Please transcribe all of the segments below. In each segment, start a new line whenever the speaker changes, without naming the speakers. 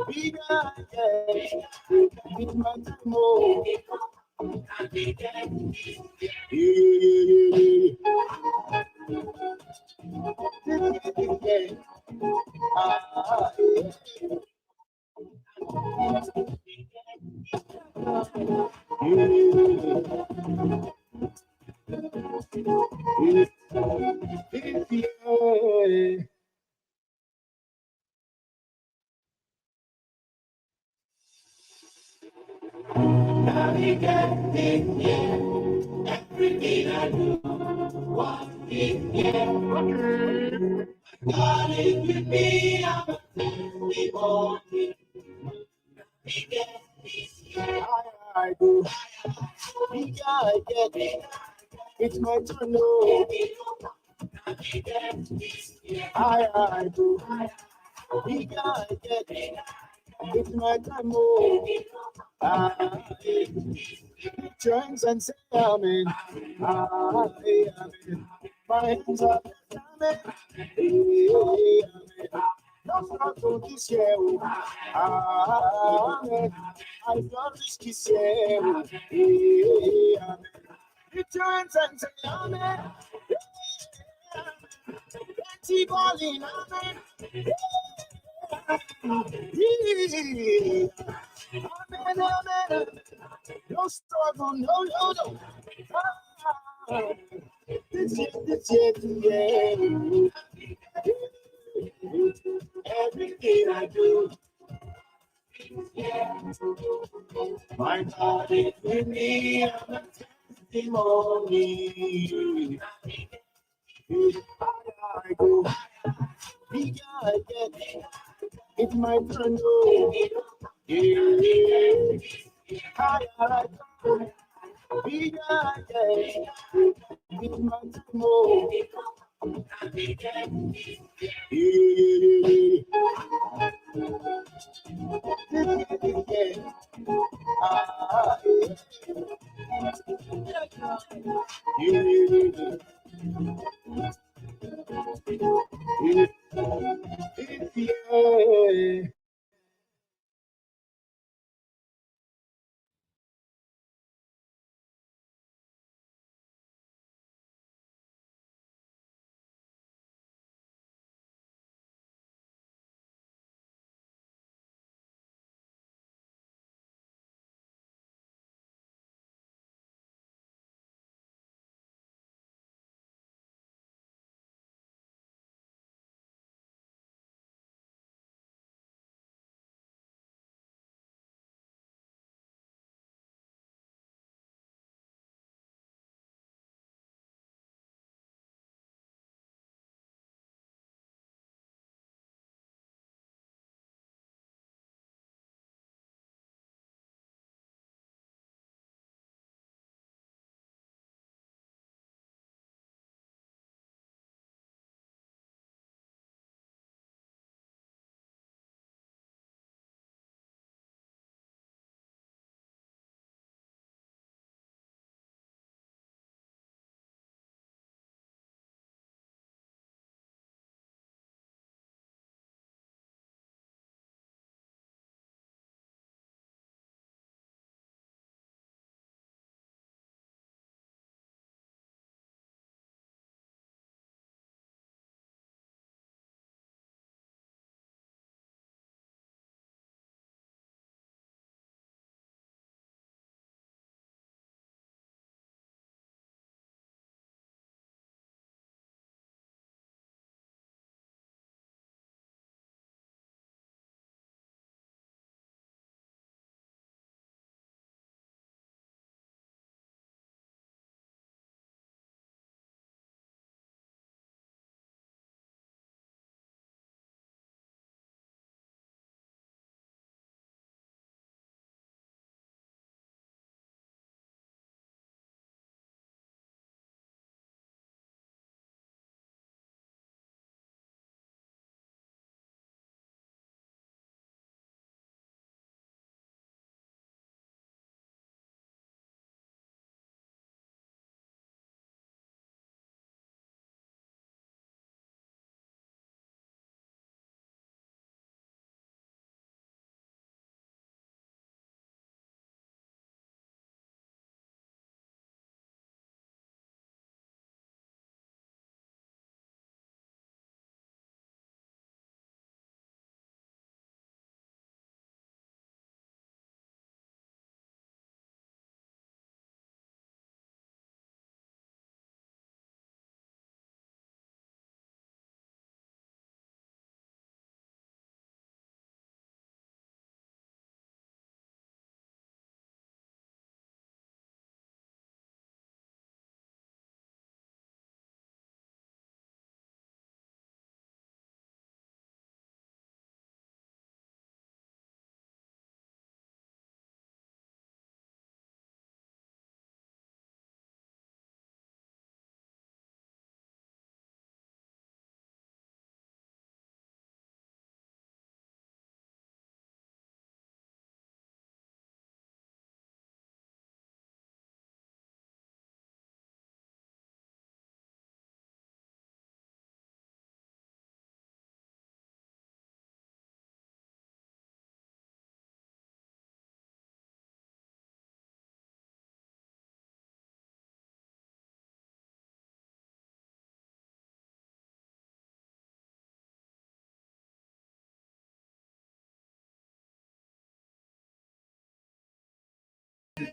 bigger, yeah. It's my time, oh. Yeah. Ah, yeah. Navigating, yeah. Everything I do, walking, yeah. God is with me, I'm a testimony. I go, bigger I get, it's my turn, no. I go, bigger I get, it's my time, oh. I joins and say amen. Amen. My hands are amen. Amen. No struggle this year. Amen. I don't risk this year. Amen. It joins and say amen. Plenty balling, amen. Amen, amen. No struggle, no, no, no. Ah, this year, yeah. Everything I do, my God is with me. I'm a testimony. I go, bigger I get. It's my turn, oh. Yeah. Higher I go, bigger I get. It's my turn, oh. Yeah. Yeah. Ah, yeah. Yeah.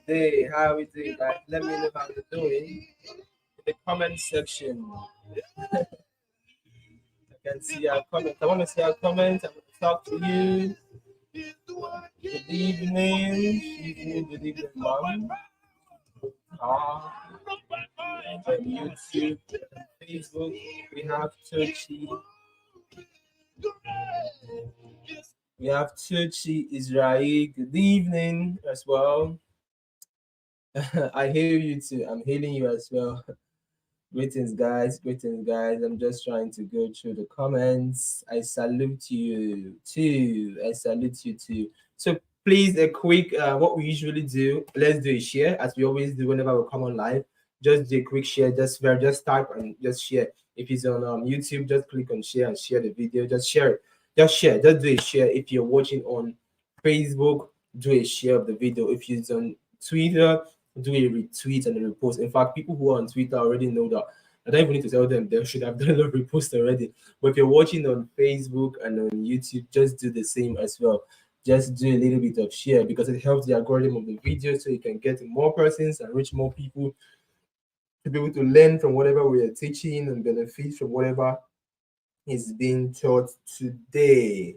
day. How we doing, guys? Let me know how you're doing in the comment section. I can see our comments. I want to see our comments. I want to talk to you. Good evening. Good evening, mom. Ah, on YouTube, Facebook, we have Turkey. We have Turkey, Israel. Good evening as well. I hear you too. I'm hearing you as well. Greetings, guys. Greetings, guys. I'm just trying to go through the comments. I salute you too. I salute you too. So please, a quick what we usually do. Let's do a share as we always do whenever we come on live. Just do a quick share. Just type and just share. If it's on YouTube, just click on share and share the video. Just share it. Just share. Just do a share. If you're watching on Facebook, do a share of the video. If it's on Twitter, do a retweet and a repost. In fact, people who are on Twitter already know that. I don't even need to tell them they should have done a repost already. But if you're watching on Facebook and on YouTube, just do the same as well. Just do a little bit of share because it helps the algorithm of the video so you can get to more persons and reach more people to be able to learn from whatever we are teaching and benefit from whatever is being taught today.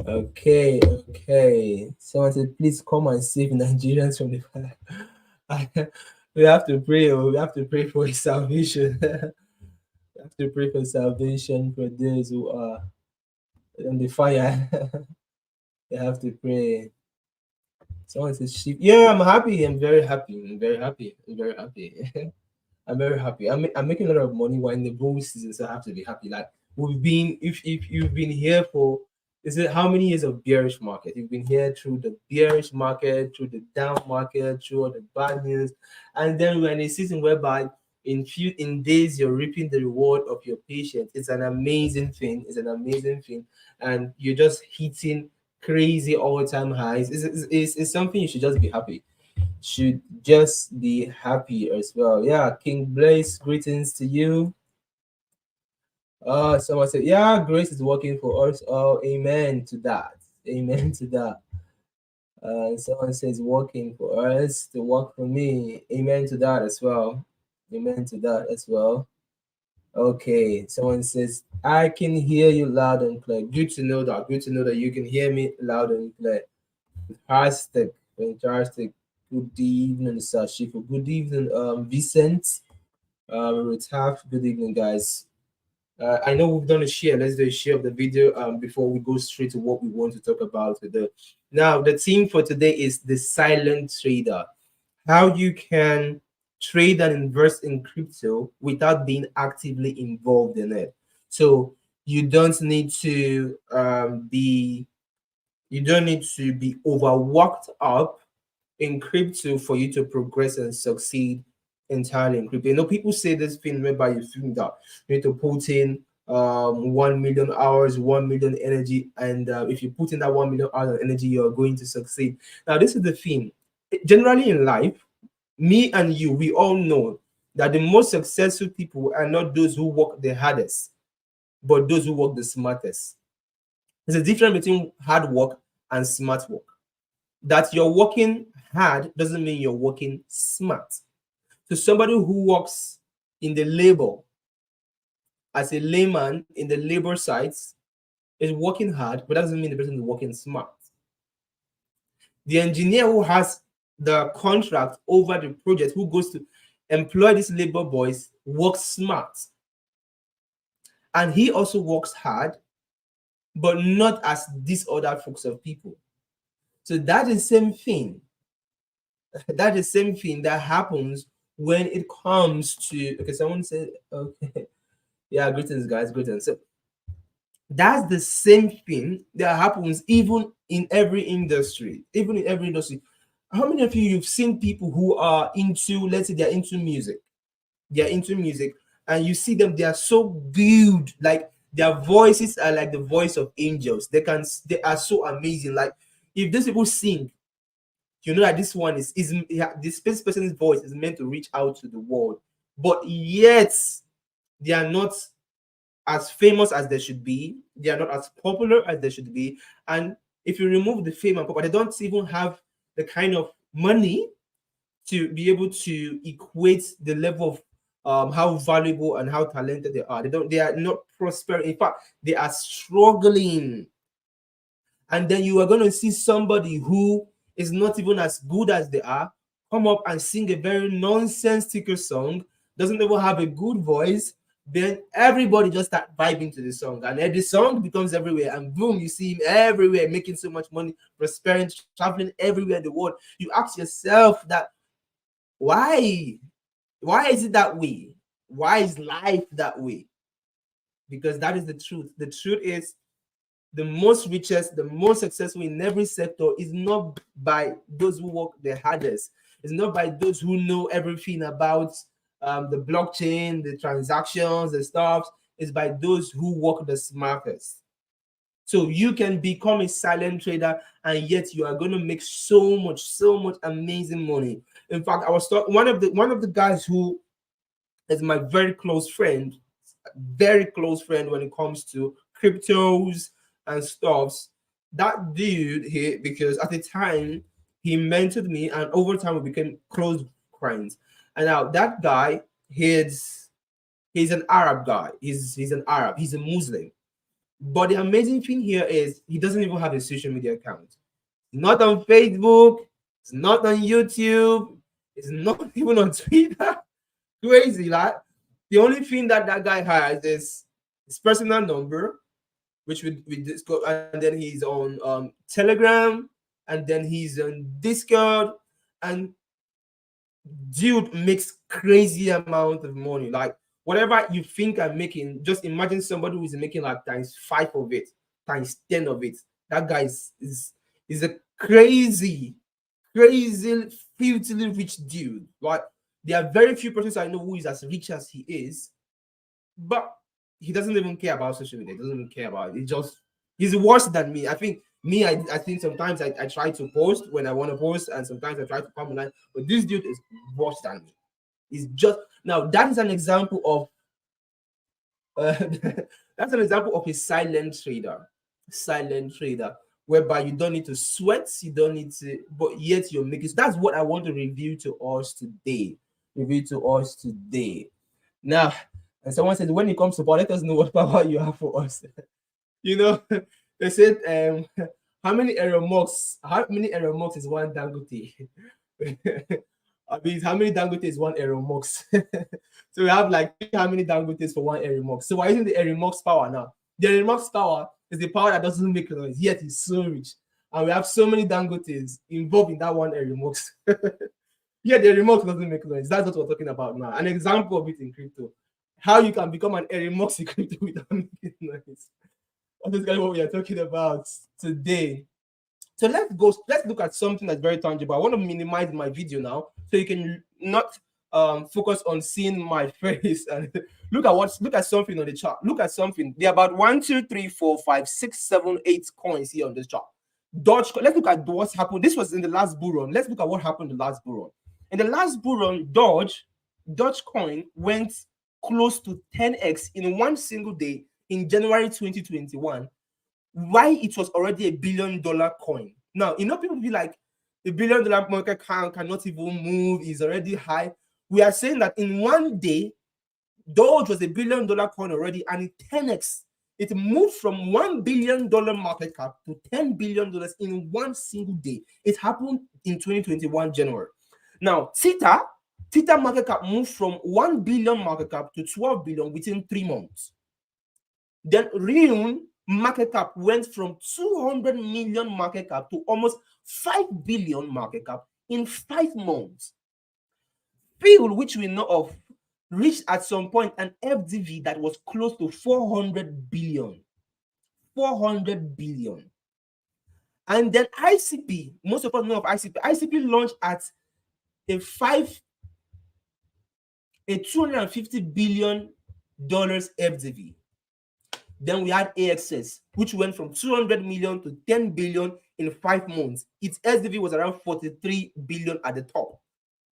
Okay, okay. Someone said, please come and save Nigerians from the fire. We have to pray. We have to pray for salvation. We have to pray for salvation for those who are in the fire. They have to pray. Someone says, sheep. Yeah, I'm happy. I'm very happy. I'm very happy. I'm very happy. I'm very happy. I'm making a lot of money while in the bull season, so I have to be happy. Like we've been, if you've been here for, is it how many years of bearish market? You've been here through the bearish market, through the down market, through all the bad news, and then we're in a season whereby in days you're reaping the reward of your patience. It's an amazing thing. It's an amazing thing, and you're just hitting crazy all-time highs. It's something you should just be happy, should just be happy as well. Yeah, King Blaze, greetings to you. Someone said, yeah, grace is working for us. Oh, amen to that. Amen to that. Someone says working for us to work for me. Amen to that as well. Amen to that as well. Okay, someone says, I can hear you loud and clear. Good to know that. Good to know that you can hear me loud and clear. Fantastic, fantastic. Good evening, Sashifa. Good evening, Vicent. Retaf. Good evening, guys. I know we've done a share. Let's do a share of the video before we go straight to what we want to talk about today. Now, the theme for today is the silent trader. How you can trade and invest in crypto without being actively involved in it. So you don't need to be overworked up in crypto for you to progress and succeed entirely in crypto. You know, people say this thing whereby you think that you need to put in 1 million hours, 1 million energy, and if you put in that 1 million hours of energy, you're going to succeed. Now, this is the thing. Generally in life, me and you, we all know that the most successful people are not those who work the hardest, but those who work the smartest. There's a difference between hard work and smart work. That you're working hard doesn't mean you're working smart. So somebody who works in the labor as a layman in the labor sites is working hard, but that doesn't mean the person is working smart. The engineer who has the contract over the project, who goes to employ these labor boys, works smart. And he also works hard, but not as these other folks of people. So that is the same thing. That is the same thing that happens when it comes to, okay, someone said, okay, yeah, greetings, guys, greetings. So that's the same thing that happens even in every industry, even in every industry. How many of you've seen people who are into, let's say they're into music, and you see them, they are so built, like their voices are like the voice of angels. They are so amazing. Like if these people sing, you know that this one this person's voice is meant to reach out to the world, but yet they are not as famous as they should be. They are not as popular as they should be. And if you remove the fame and popular, they don't even have the kind of money to be able to equate the level of how valuable and how talented they are. They are not prospering. In fact, they are struggling. And then you are going to see somebody who is not even as good as they are come up and sing a very nonsensical song, doesn't even have a good voice. Then everybody just start vibing to the song, and then the song becomes everywhere, and boom, you see him everywhere making so much money, prospering, traveling everywhere in the world. You ask yourself that why? Why is it that way? Why is life that way? Because that is the truth. The truth is the most richest, the most successful in every sector is not by those who work the hardest. It's not by those who know everything about the blockchain, the transactions, the stuff. It's by those who work the smartest. So you can become a silent trader, and yet you are going to make so much amazing money. In fact, I was talking one of the guys who is my very close friend when it comes to cryptos and stuffs. That dude here, because at the time he mentored me, and over time we became close friends. And now that guy, he's an Arab guy. He's an Arab. He's a Muslim. But the amazing thing here is he doesn't even have a social media account. Not on Facebook. It's not on YouTube. It's not even on Twitter. Crazy, like the only thing that that guy has is his personal number, which we discuss, and then he's on Telegram, and then he's on Discord, and dude makes crazy amount of money. Like whatever you think I'm making, just imagine somebody who is making like times 5 of it, times 10 of it. That guy is a crazy, filthily rich dude. Like there are very few persons I know who is as rich as he is, but he doesn't even care about social media. He doesn't even care about it. He's worse than me. I think me, I think sometimes I try to post when I want to post, and sometimes I try to come online, but this dude is worse than me. He's just now that is an example of that's an example of a silent trader, whereby you don't need to sweat, you don't need to, but yet you're making. So that's what I want to review to us today. Now, and someone said, when it comes to power, let us know what power you have for us. You know, they said, how many error marks is one Dangote? I mean, how many Dangote is one error marks? So we have like how many Dangotes for one error mark. So we're using the error marks power now. The error marks power is the power that doesn't make noise, yet it's so rich. And we have so many Dangotes involved in that one error marks. Yeah, the remote doesn't make noise. That's what we're talking about now. An example of it in crypto. How you can become an Erimox in crypto without making noise. That's basically what we are talking about today. So let's look at something that's very tangible. I want to minimize my video now so you can not focus on seeing my face and look at something on the chart. Look at something. There are about 1, 2, 3, 4, 5, 6, 7, 8 coins here on this chart. Dogecoin. Let's look at what's happened. This was in the last bull run. Let's look at what happened in the last bull run. In the last bull run, Dogecoin went close to 10x in one single day in January 2021. Why it was already $1 billion coin. Now, people be like, $1 billion market cap cannot even move, is already high. We are saying that in one day, Doge was $1 billion coin already, and it 10x. It moved from $1 billion market cap to $10 billion in one single day. It happened in 2021 January. Now, Theta market cap moved from 1 billion market cap to 12 billion within 3 months. Then Rion market cap went from 200 million market cap to almost 5 billion market cap in 5 months. Phil, which we know of, reached at some point an FDV that was close to 400 billion. 400 billion. And then ICP, most of us know of ICP. ICP launched at a $250 billion FDV. Then we had AXS, which went from 200 million to 10 billion in 5 months. Its SDV was around 43 billion at the top.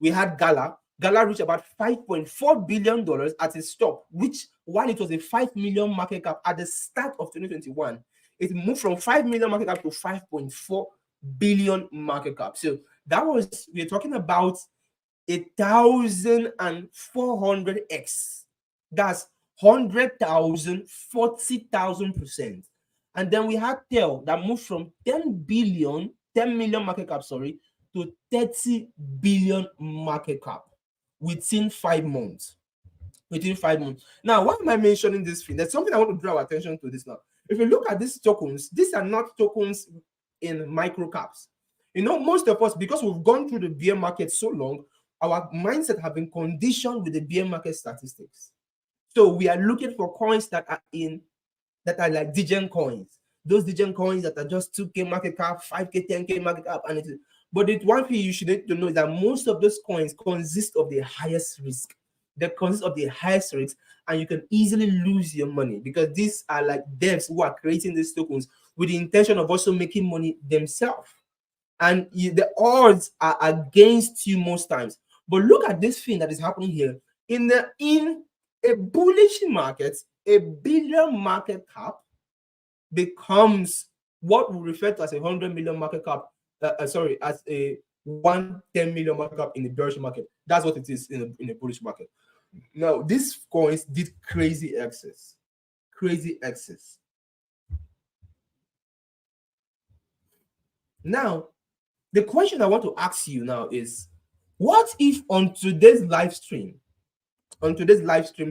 We had Gala. Gala reached about $5.4 billion at its top, which, while it was a 5 million market cap at the start of 2021, it moved from 5 million market cap to 5.4 billion market cap. So that was, we're talking about 1,400x. That's 100,000, 40,000%. And then we had Tel that moved from 10 million market cap, sorry, to 30 billion market cap within 5 months. Within 5 months. Now, why am I mentioning this thing? There's something I want to draw our attention to this now. If you look at these tokens, these are not tokens in micro caps. Most of us, because we've gone through the bear market so long, our mindset have been conditioned with the bear market statistics. So we are looking for coins that are like degen coins. Those degen coins that are just 2K market cap, 5K, 10K market cap. But the one thing you should need to know is that most of those coins consist of the highest risk. They consist of the highest risk, and you can easily lose your money because these are like devs who are creating these tokens with the intention of also making money themselves. And the odds are against you most times. But look at this thing that is happening here. In a bullish market, a billion market cap becomes what we refer to as 100 million market cap. As a 110 million market cap in the bearish market. That's what it is in a bullish market. Now, these coins did crazy excess. Crazy excess. Now, the question I want to ask you now is, what if on today's live stream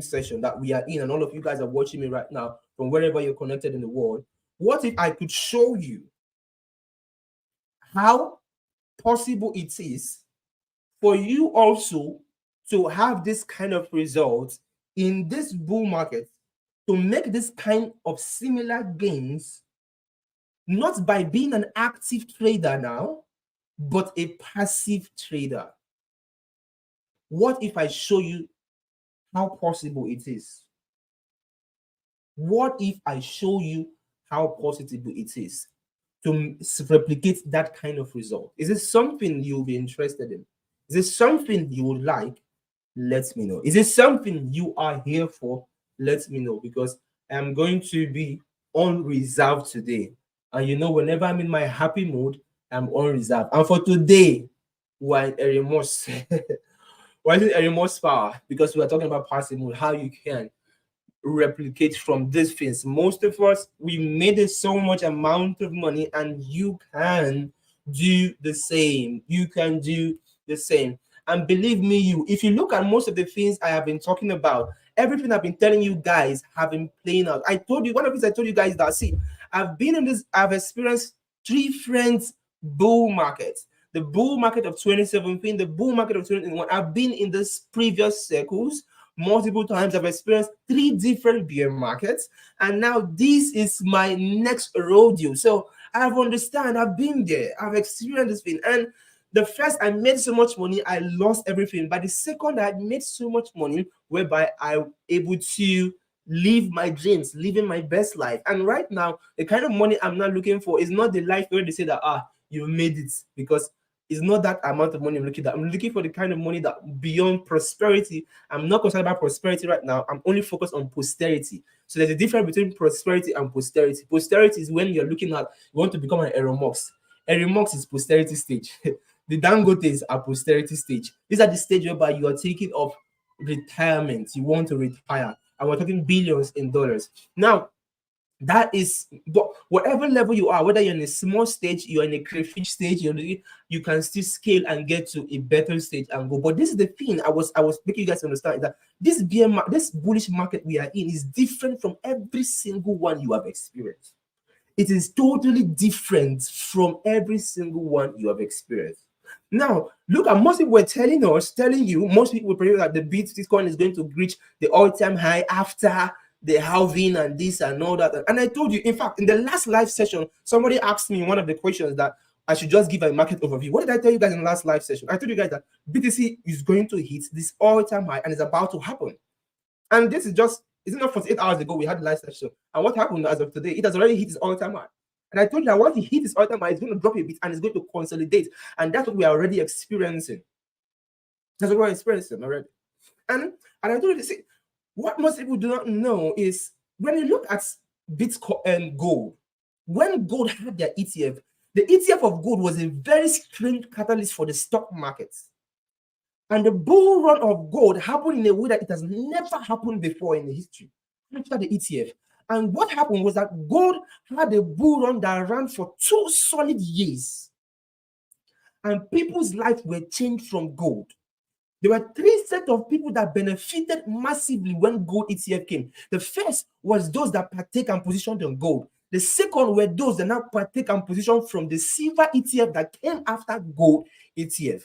session that we are in, and all of you guys are watching me right now from wherever you're connected in the world, what if I could show you how possible it is for you also to have this kind of results in this bull market, to make this kind of similar gains, not by being an active trader now, but a passive trader? What if I show you how possible it is? What if I show you how possible it is to replicate that kind of result? Is it something you'll be interested in? Is it something you would like? Let me know. Is it something you are here for? Let me know, because I'm going to be on reserve today. And whenever I'm in my happy mood, I'm on reserve. And for today, we're in a remorse. We're in a remorse power, because we're talking about passive mode, how you can replicate from these things. Most of us, we made it so much amount of money, and you can do the same. You can do the same. And believe me, if you look at most of the things I have been talking about, everything I've been telling you guys have been playing out. I told you, one of the things I told you guys that, see, I've experienced 3 different bull markets. The bull market of 2017, the bull market of 2021. I've been in this previous circles multiple times. I've experienced 3 different bear markets, and now this is my next rodeo. So I've been there, I've experienced this thing. And the first, I made so much money, I lost everything. But the second, I made so much money, whereby I'm able to live my dreams, living my best life. And right now, the kind of money I'm not looking for is not the life where they say that you made it, because it's not that amount of money I'm looking at. I'm looking for the kind of money that beyond prosperity. I'm not concerned about prosperity right now. I'm only focused on posterity. So there's a difference between prosperity and posterity. Posterity is when you're looking at, you want to become an Aeromox. Aeromox is posterity stage. The Dangotes are posterity stage. These are the stage whereby you are taking of retirement. You want to retire. And we're talking billions in dollars. Now, that is, but whatever level you are, whether you're in a small stage, you're in a crayfish stage, you can still scale and get to a better stage and go. But this is the thing I was making you guys understand, that this bullish market we are in is different from every single one you have experienced. It is totally different from every single one you have experienced. Now, look at, most people were telling you, most people were predicting that the Bitcoin is going to reach the all-time high after the halving and this and all that. And I told you, in fact, in the last live session, somebody asked me one of the questions that I should just give a market overview. What did I tell you guys in the last live session? I told you guys that BTC is going to hit this all-time high and it's about to happen. And this is just, it's not 48 hours ago we had the live session. And what happened as of today, it has already hit its all-time high. And I told you that once it hits its all-time high, it's going to drop a bit and it's going to consolidate. And that's what we are already experiencing. That's what we're experiencing already. And I told you, see, what most people do not know is, when you look at Bitcoin and gold, when gold had their ETF, the ETF of gold was a very strange catalyst for the stock markets. And the bull run of gold happened in a way that it has never happened before in the history after the ETF. And what happened was that gold had a bull run that ran for 2 solid years. And people's lives were changed from gold. There were three sets of people that benefited massively when gold ETF came. The first was those that partake and positioned on gold. The second were those that now partake and position from the silver ETF that came after gold ETF.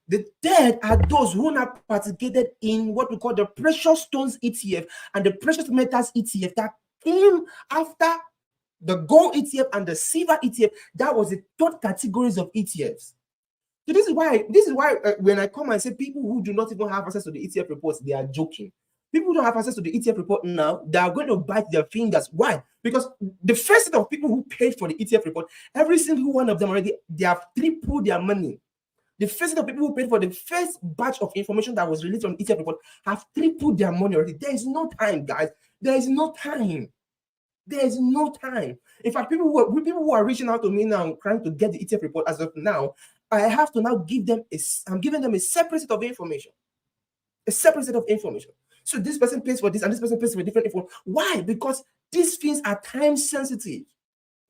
The third are those who now participated in what we call the precious stones ETF and the precious metals ETF that came after the gold ETF and the silver ETF. That was the third categories of ETFs. So this is why when I come and say people who do not even have access to the ETF reports, they are joking. People who don't have access to the ETF report now, they are going to bite their fingers. Why? Because the first set of people who paid for the ETF report, every single one of them already, they have tripled their money. The first set of people who paid for the first batch of information that was released from the ETF report have tripled their money already. There is no time, guys. There is no time. There is no time. In fact, people who are reaching out to me now trying to get the ETF report as of now, I have to now give them I'm giving them a separate set of information. A separate set of information. So this person pays for this and this person pays for different info. Why? Because these things are time sensitive.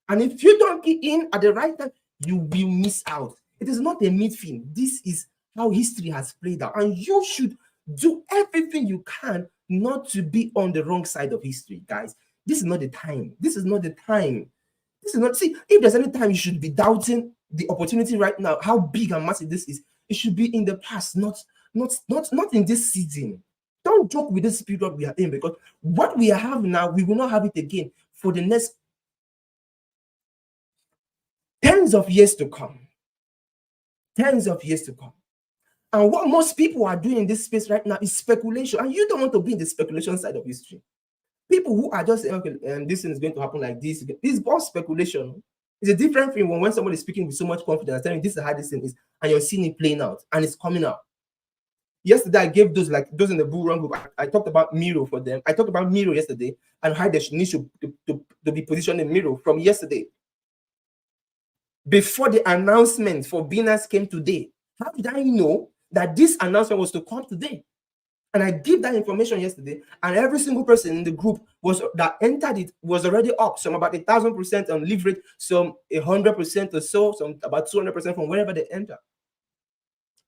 And if you don't key in at the right time, you will miss out. It is not a myth thing. This is how history has played out. And you should do everything you can not to be on the wrong side of history, guys. This is not the time. This is not the time. This is not, see, if there's any time you should be doubting the opportunity right now, how big and massive this is, it should be in the past, not in this season. Don't joke with this period we are in, because what we have now, we will not have it again for the next tens of years to come. Tens of years to come. And what most people are doing in this space right now is speculation. And you don't want to be in the speculation side of history. People who are just saying, okay, this thing is going to happen like this. It's all speculation. It's a different thing when somebody is speaking with so much confidence, telling this is how this thing is, and you're seeing it playing out and it's coming out. Yesterday, I gave those in the bull run group. I talked about Miro for them. I talked about Miro yesterday and how they need to be positioned in Miro from yesterday. Before the announcement for Binance came today, how did I know that this announcement was to come today? And I gave that information yesterday, and every single person in the group that entered it was already up. Some about 1,000% on leverage, some 100% or so, some about 200% from wherever they enter.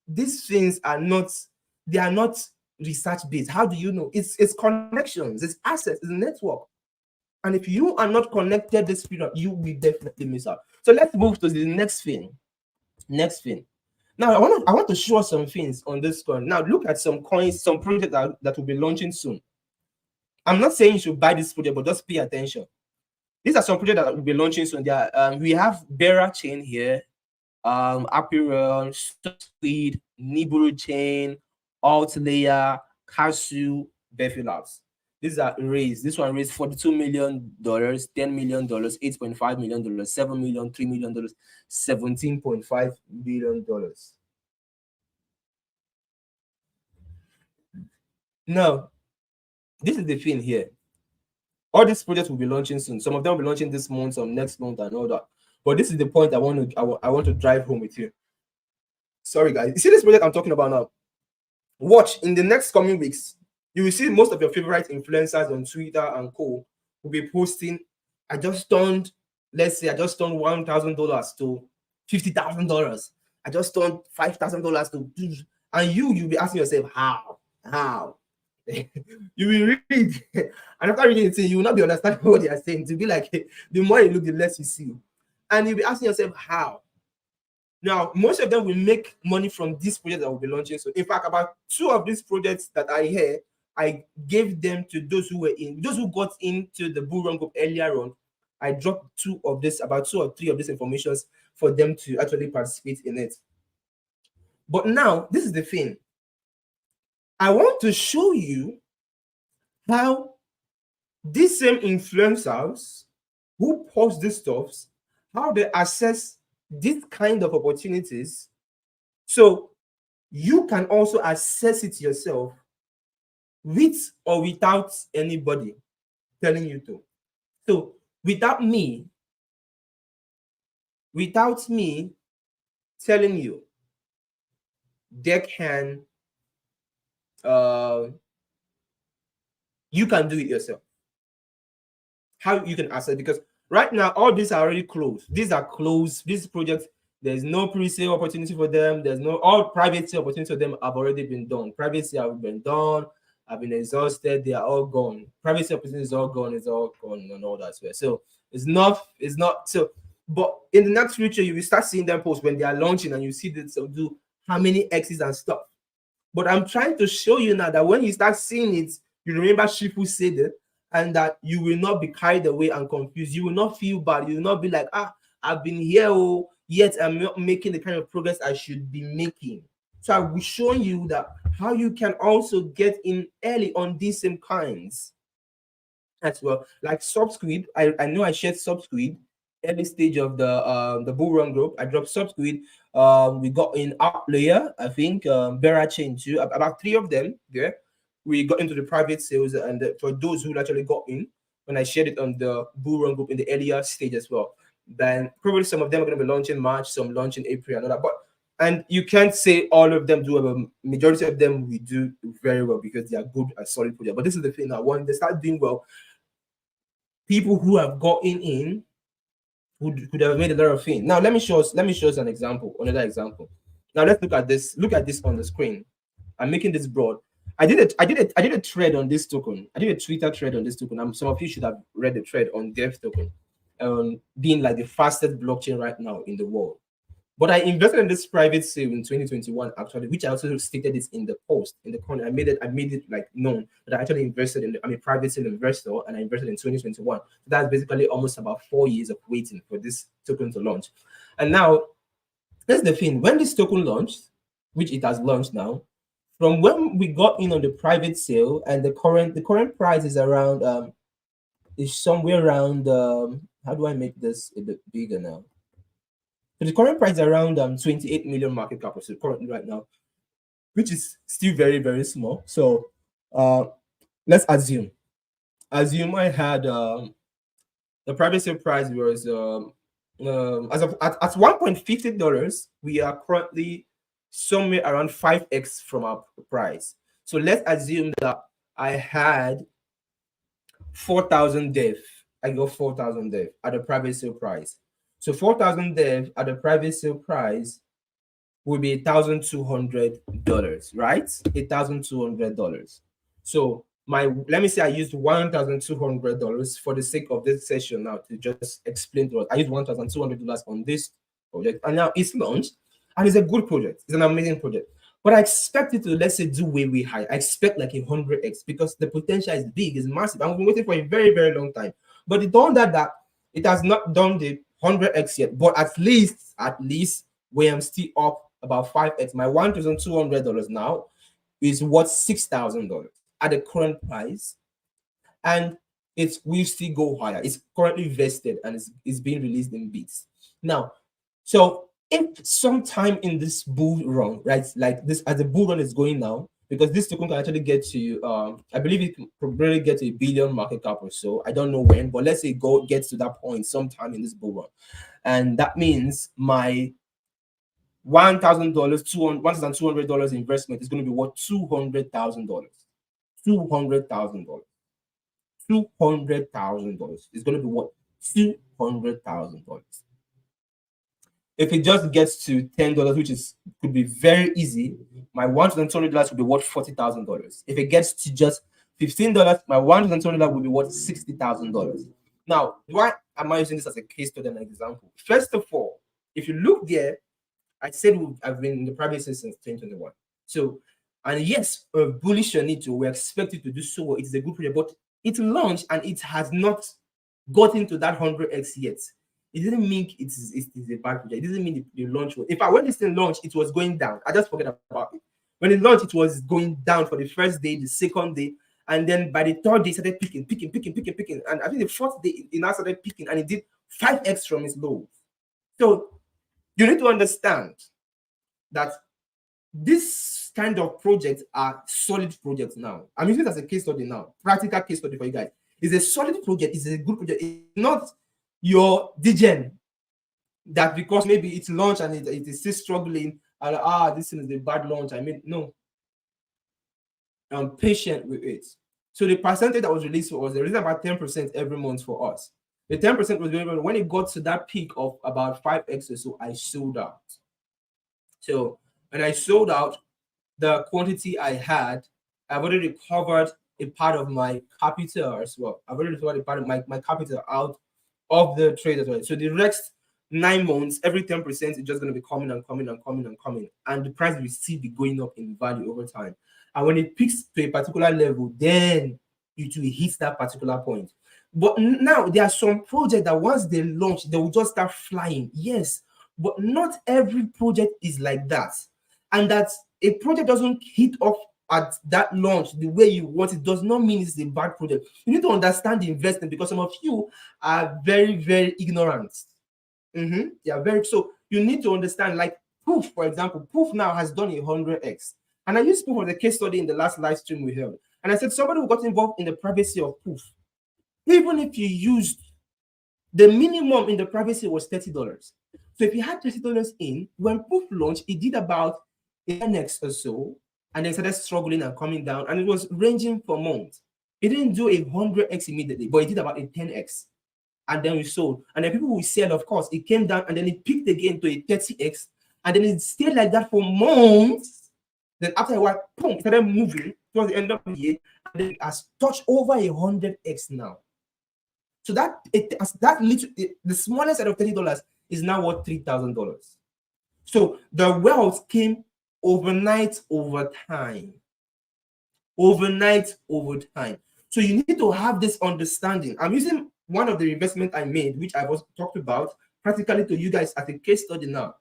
These things are not research based. How do you know? It's connections, it's assets, it's a network. And if you are not connected this period, you will definitely miss out. So let's move to the next thing. Now, I want to show us some things on this coin. Now, look at some coins, some projects that will be launching soon. I'm not saying you should buy this project, but just pay attention. These are some projects that will be launching soon. We have Bearer Chain here, Apiron, Squid, Nibiru Chain, Alt Layer, Kasu, Befi Labs. These are raised. This one raised $42 million, $10 million, $8.5 million, $7 million, $3 million, $17.5 billion. Now, this is the thing here. All these projects will be launching soon. Some of them will be launching this month, some next month, and all that. But this is the point I want to drive home with you. Sorry, guys. You see this project I'm talking about now? Watch, in the next coming weeks, you will see most of your favorite influencers on Twitter and co will be posting, let's say I just turned $1,000 to $50,000. I just turned $5,000 to, and you'll be asking yourself, how? You will read, and after reading it, you will not be understanding what they are saying. To be like, the more you look, the less you see. And you'll be asking yourself, how? Now, most of them will make money from these projects that will be launching. So, in fact, about 2 of these projects that I hear, I gave them to those who got into the bull run group earlier on. I dropped about 2 or 3 of these informations for them to actually participate in it. But now, this is the thing. I want to show you how these same influencers who post these stuffs, how they assess this kind of opportunities, so you can also assess it yourself with or without anybody telling you to. So without me telling you, Deckhand uh, you can do it yourself. How you can access, because right now all these are already closed. These are closed. These projects, there's no pre-sale opportunity for them. There's no, all private sale opportunities for them have already been done. Private sale have been done. Have been exhausted. They are all gone. Private sale opportunity is all gone. It's all gone and all that. So it's not. It's not. So, but in the next future, you will start seeing them post when they are launching, and you see that they'll do how many X's and stuff. But I'm trying to show you now that when you start seeing it, you remember Shifu said it, and that you will not be carried away and confused. You will not feel bad. You will not be like, I've been here, oh, yet I'm not making the kind of progress I should be making. So I will show you that how you can also get in early on these same kinds as well. Like Subsquid, I know I shared Subsquid early stage of the bull run group. I dropped Subsquid. We got in Outlayer, I think, Bera Chain too. About three of them there. We got into the private sales, and for those who actually got in, when I shared it on the bull run group in the earlier stage as well, then probably some of them are going to be launching March, some launch in April, and all that. But and you can't say all of them do well. Majority of them we do very well because they are good and solid projects. But this is the thing now: when they start doing well, people who have gotten in could have made a lot of things. Now let me show us an example, another example. Now let's look at this. Look at this on the screen. I'm making this broad. I did a thread on this token. I did a Twitter thread on this token. Some of you should have read the thread on Dev token, being like the fastest blockchain right now in the world. But I invested in this private sale in 2021, actually, which I also stated this in the post, in the corner. I made it like known that I actually invested in. I'm a private sale investor, and I invested in 2021. So that's basically almost about 4 years of waiting for this token to launch. And now, that's the thing. When this token launched, which it has launched now, from when we got in on the private sale, and the current price is around is somewhere around how do I make this a bit bigger now? So the current price is around 28 million market cap or so currently right now, which is still very, very small. So let's assume I had the private sale price was as of at $1.50, we are currently somewhere around 5x from our price. So let's assume that I had 4,000 dev. I got 4,000 dev at the private sale price. So 4,000 dev at the private sale price will be $1,200, right? $1,200. So let me say I used $1,200 for the sake of this session now to just explain to us. I used $1,200 on this project, and now it's launched, and it's a good project. It's an amazing project. But I expect it to, let's say, do way, way high. I expect like 100x because the potential is big, it's massive. And we've been waiting for a very, very long time. But it done that it has not done the 100x yet. But at least where I'm still up about 5x. My $1,200 now is worth $6,000 at the current price, and it will still go higher. It's currently vested and it's being released in bits now. So if sometime in this bull run, right, like this, as the bull run is going now, because this token can actually get to I believe it can probably get to $1 billion market cap or so. I don't know when, but let's say it gets to that point sometime in this bull run, and that means my $1,000, $1,200 investment is going to be worth $200,000. $200,000. $200,000 is going to be worth $200,000. If it just gets to $10, which could be very easy, my $1,200 will be worth $40,000. If it gets to just $15, my $1,200 will be worth $60,000. Now, why am I using this as a case study and an example? First of all, if you look there, I said I've been in the private sector since 2021. So, and yes, bullish on it. We're expected to do so well. It's a good project, but it launched and it has not gotten to that 100x yet. It didn't mean it's a bad project. It doesn't mean the launch was. In fact, when this thing launched, it was going down. I just forget about it. When it launched, it was going down for the first day, the second day, and then by the third day, it started picking. And I think the fourth day, it now started picking, and it did 5x from its low. So you need to understand that this kind of projects are solid projects now. I'm using it as a case study now, practical case study for you guys. It's a solid project, it's a good project. It's not your degen that because maybe it's launched and it is still struggling and this thing is a bad launch. I mean, no. patient with it. So the percentage that was released was the reason about 10% every month for us. The 10% was when it got to that peak of about 5x or so, I sold out. So when I sold out, the quantity I had, I've already recovered a part of my capital as well. I've already recovered a part of my capital out of the trade as well. So the next 9 months, every 10% is just going to be coming and coming and coming and coming. And the price will still be going up in value over time. And when it peaks to a particular level, then it will hit that particular point. But now there are some projects that once they launch, they will just start flying. Yes, but not every project is like that. And that a project doesn't hit off at that launch the way you want it does not mean it's a bad project. You need to understand the investment because some of you are very, very ignorant. Yeah, very so. You need to understand, like Proof, for example. Proof now has done 100x. And I used Proof as a case study in the last live stream we held. And I said somebody who got involved in the privacy of Proof, even if you used the minimum in the privacy was $30. So if you had $30 in, when Proof launched, it did about 10x or so, and then started struggling and coming down, and it was ranging for months. It didn't do 100x immediately, but it did about a 10x. And then we sold. And then people will sell, of course. It came down and then it peaked again to a 30x. And then it stayed like that for months. Then after a while, boom, it started moving towards the end of the year. And then it has touched over 100x now. So that little, the smallest set of $30 is now worth $3,000. So the wealth came overnight over time. Overnight over time. So you need to have this understanding. I'm using one of the investment I made, which I was talked about practically to you guys as a case study now,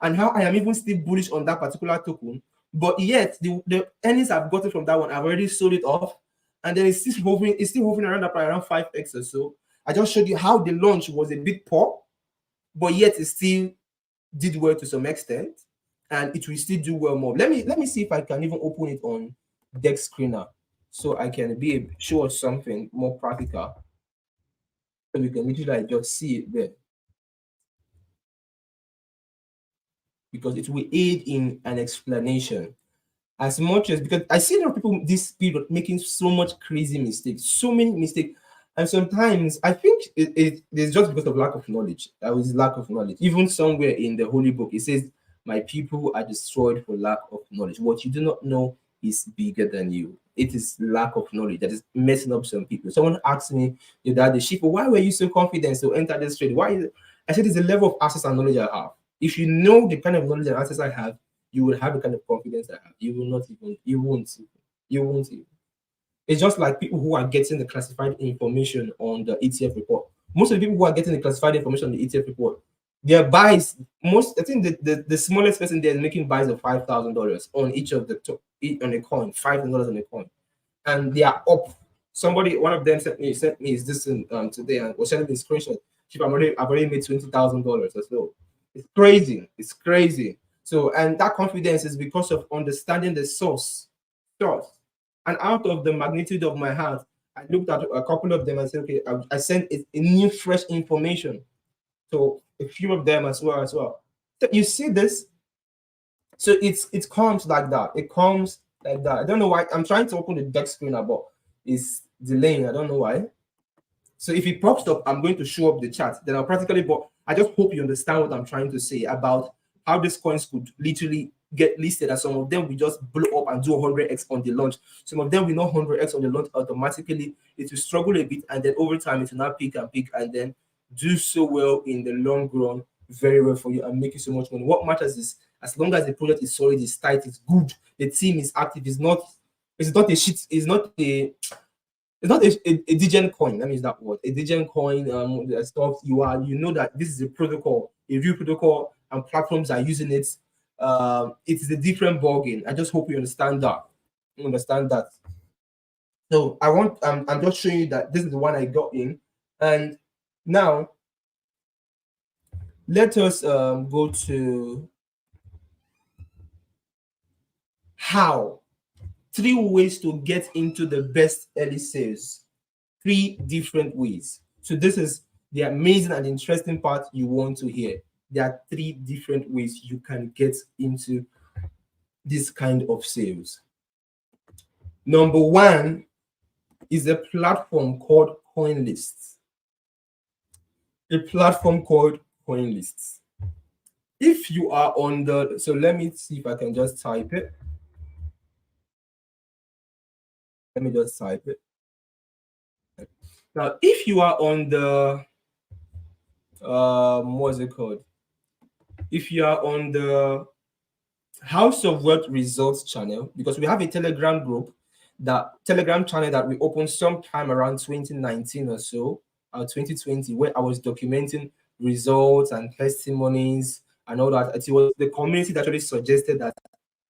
and how I am even still bullish on that particular token. But yet the earnings I've gotten from that one, I've already sold it off, and then it's still hovering around 5x or so. I just showed you how the launch was a bit poor, but yet it still did well to some extent, and it will still do well more. Let me see if I can even open it on Deck Screener so I can show us something more practical. So we can literally just see it there. Because it will aid in an explanation. As much as, because I see a lot of people this period making so much crazy mistakes, so many mistakes. And sometimes I think it is just because of lack of knowledge. That was lack of knowledge. Even somewhere in the Holy Book, it says, "My people are destroyed for lack of knowledge." What you do not know is bigger than you. It is lack of knowledge that is messing up some people. Someone asked me the other day, "Why were you so confident to enter this trade?" Why? I said, "It's the level of access and knowledge I have. If you know the kind of knowledge and access I have, you will have the kind of confidence I have. You will not even, you won't even. It's just like people who are getting the classified information on the ETF report. Most of the people who are getting the classified information on the ETF report, their buys, I think the smallest person there is making buys of $5,000 on each of the top, on a coin, $5,000 on a coin. And they are up. One of them sent me is this today and was sending me a screenshot. I've already made $20,000 as well. It's crazy. It's crazy. So, and that confidence is because of understanding the source. And out of the magnitude of my heart, I looked at a couple of them and said, okay, I sent a new, fresh information. So a few of them as well. So you see this? So it comes like that. It comes like that. I don't know why. I'm trying to open the deck screen, but it's delaying. I don't know why. So if it pops up, I'm going to show up the chat. Then I'll practically, but I just hope you understand what I'm trying to say about how these coins could literally get listed. And some of them will just blow up and do 100x on the launch. Some of them will not 100x on the launch automatically. It will struggle a bit, and then over time it will not peak, and then do so well in the long run, very well for you, and make you so much money. What matters is as long as the project is solid, it's tight, it's good, the team is active, it's not a shit, it's not a degen coin. That means that word. A degen coin, stuff you know that this is a protocol, a real protocol, and platforms are using it. It's a different ballgame. I just hope you understand that. So I'm just showing you that this is the one I got in, and now let us go to how 3 ways to get into the best early sales. 3 different ways. So this is the amazing and interesting part you want to hear. There are 3 different ways you can get into this kind of sales. Number one is a platform called CoinList. A platform called CoinList. If you are on the, so let me see if I can just type it. Let me just type it. Now, if you are on the, what's it called? If you are on the House of Wealth Results channel, because we have a Telegram group, that Telegram channel that we opened sometime around 2019 or so, 2020, where I was documenting results and testimonies and all that. It was the community that actually suggested that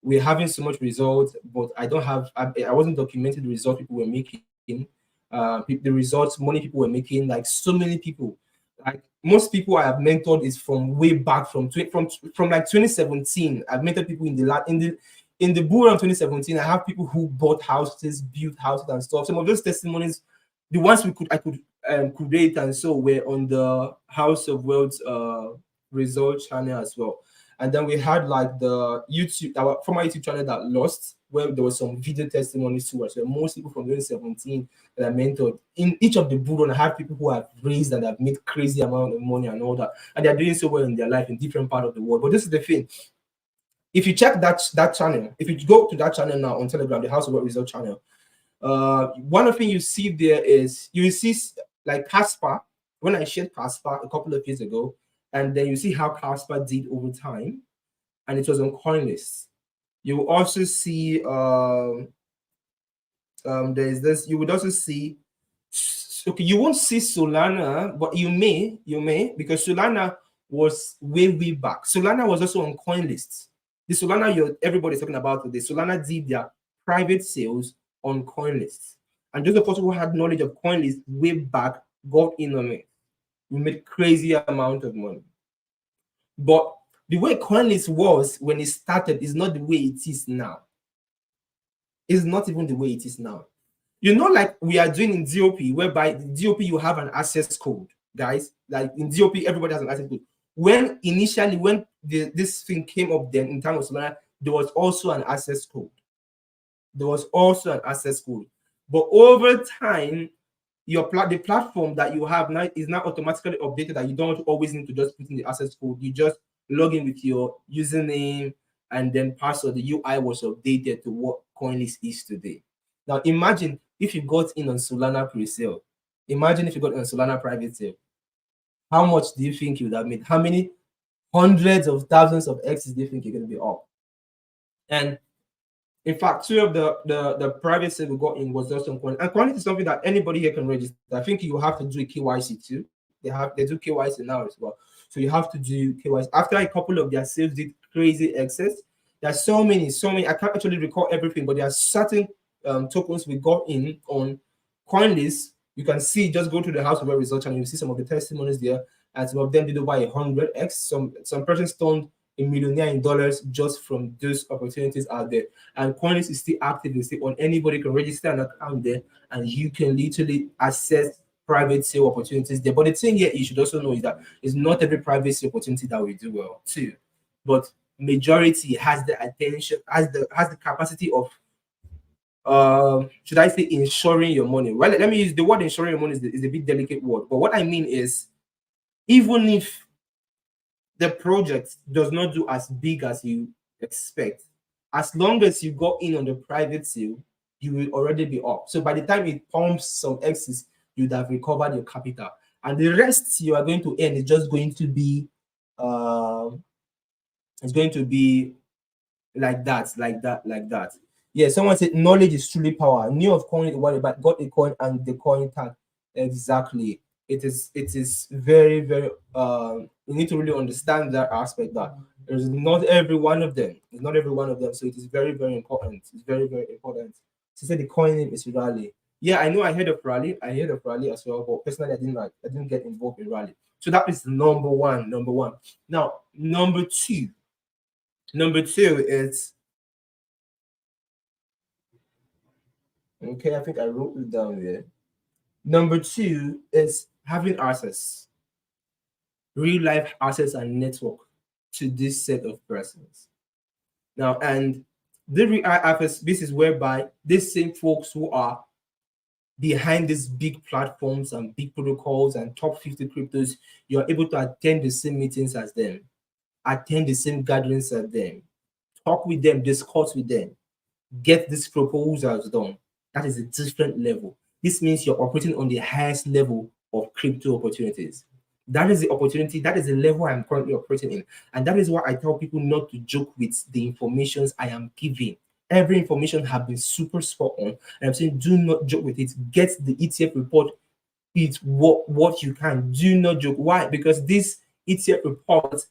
we're having so much results, but I wasn't documenting the results people were making, the results money people were making, like so many people. Like most people I have mentored is from way back from like 2017. I've mentored people in the bull of 2017. I have people who bought houses, built houses and stuff. Some of those testimonies, the ones I could create and so were on the House of Wealth result channel as well. And then we had like the YouTube, our former YouTube channel that lost, where there was some video testimonies too. So most people from 2017 that I mentored in each of the bull, I have people who have raised and have made crazy amount of money and all that, and they're doing so well in their life in different part of the world. But this is the thing: if you check that channel, if you go to that channel now on Telegram, the House of Wealth Result channel, one of the things you see there is you see like Casper. When I shared Casper a couple of years ago, and then you see how Casper did over time, and it was on CoinList. You will also see there's this. You would also see. Okay, you won't see Solana, but you may because Solana was way back. Solana was also on CoinList. The Solana everybody's talking about today. Solana did their private sales on CoinList, and those of us who had knowledge of CoinList way back got in on it. We made crazy amount of money. But the way CoinList was when it started is not the way it is now. It's not even the way it is now. You know, like we are doing in DOP, whereby the DOP you have an access code, guys. Like in DOP, everybody has an access code. When this thing came up, then in terms of Solana, there was also an access code. There was also an access code. But over time, the platform that you have now is now automatically updated, that you don't always need to just put in the access code. You just log in with your username and then password. The UI was updated to what CoinList is today. Now imagine if you got in on Solana pre-sale. Imagine if you got in on Solana private sale. How much do you think you would have made? How many hundreds of thousands of X's do you think you're going to be up? And in fact, two of the private sale we got in was just on Coin. And Coin is something that anybody here can register. I think you have to do a KYC too. They do KYC now as well. So you have to do KYC. After a couple of their sales did crazy excess, there's so many. I can't actually recall everything, but there are certain tokens we got in on CoinList. You can see, just go to the House of Wealth Result and you see some of the testimonies there. And some of them did over 100x. Some persons turned a millionaire in dollars just from those opportunities out there. And CoinList is still active. It's still on. Anybody can register an account there, and you can literally access private sale opportunities there. But the thing here you should also know is that it's not every private sale opportunity that we do well too. But majority has the attention, has the capacity of should I say insuring your money? Well, let me use the word insuring your money is a bit delicate word. But what I mean is, even if the project does not do as big as you expect, as long as you got in on the private sale, you will already be up. So by the time it pumps some X's, you'd have recovered your capital. And the rest you are going to earn is just going to be it's going to be like that. Yeah, someone said knowledge is truly power. Knew of coin what about got a coin and the coin tag. Exactly. It is very you need to really understand that aspect, that there's not every one of them. It's not every one of them. So it is very important. It's very important. She said the coin name is Rally. Yeah, I know. I heard of Rally. I heard of Rally as well, but personally I didn't get involved in Rally. So that is number one. Now, number two is, okay, I think I wrote it down there. Number two is having access, real life access and network to this set of persons. Now, and The real IFS, this is whereby these same folks who are behind these big platforms and big protocols and top 50 cryptos, you're able to attend the same meetings as them, attend the same gatherings as them, talk with them, discuss with them, get these proposals done. That is a different level. This means you're operating on the highest level of crypto opportunities. That is the opportunity, that is the level I'm currently operating in. And that is why I tell people not to joke with the informations I am giving. Every information have been super spot on. And I'm saying do not joke with it. Get the ETF report. It's what you can. Do not joke. Why? Because this ETF report,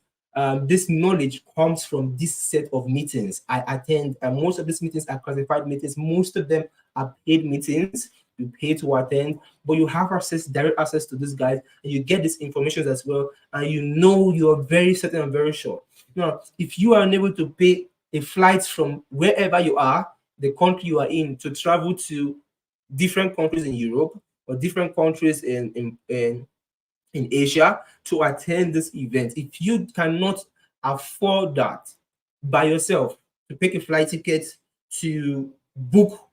this knowledge comes from this set of meetings I attend, and most of these meetings are classified meetings. Most of them are paid meetings. You pay to attend, but you have access, direct access to these guys, and you get this information as well, and you know you're very certain and very sure. Now, if you are unable to pay a flight from wherever you are, the country you are in, to travel to different countries in Europe or different countries in Asia to attend this event, if you cannot afford that by yourself, to pick a flight ticket, to book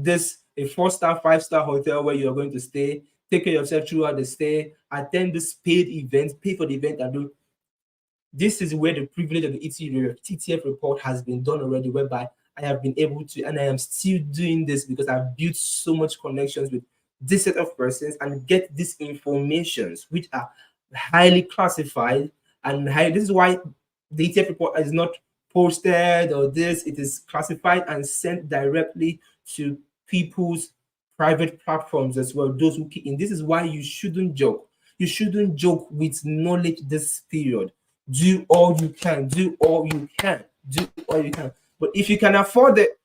this a 4-star, 5-star hotel where you're going to stay, take care of yourself throughout the stay, attend this paid event, pay for the event, and do. This is where the privilege of the ETF report has been done already, whereby I have been able to, and I am still doing this because I've built so much connections with this set of persons and get these informations which are highly classified and high. This is why the ETF report is not posted or this, it is classified and sent directly to people's private platforms as well, those who key in. This is why you shouldn't joke. You shouldn't joke with knowledge this period. Do all you can, do all you can, do all you can. But if you can afford it,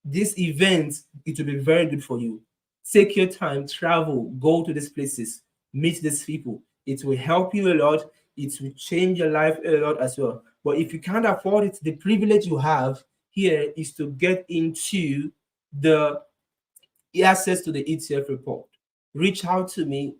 this event, it will be very good for you. Take your time, travel, go to these places, meet these people. It will help you a lot. It will change your life a lot as well. But if you can't afford it, the privilege you have here is to get into the access to the ETF report. Reach out to me,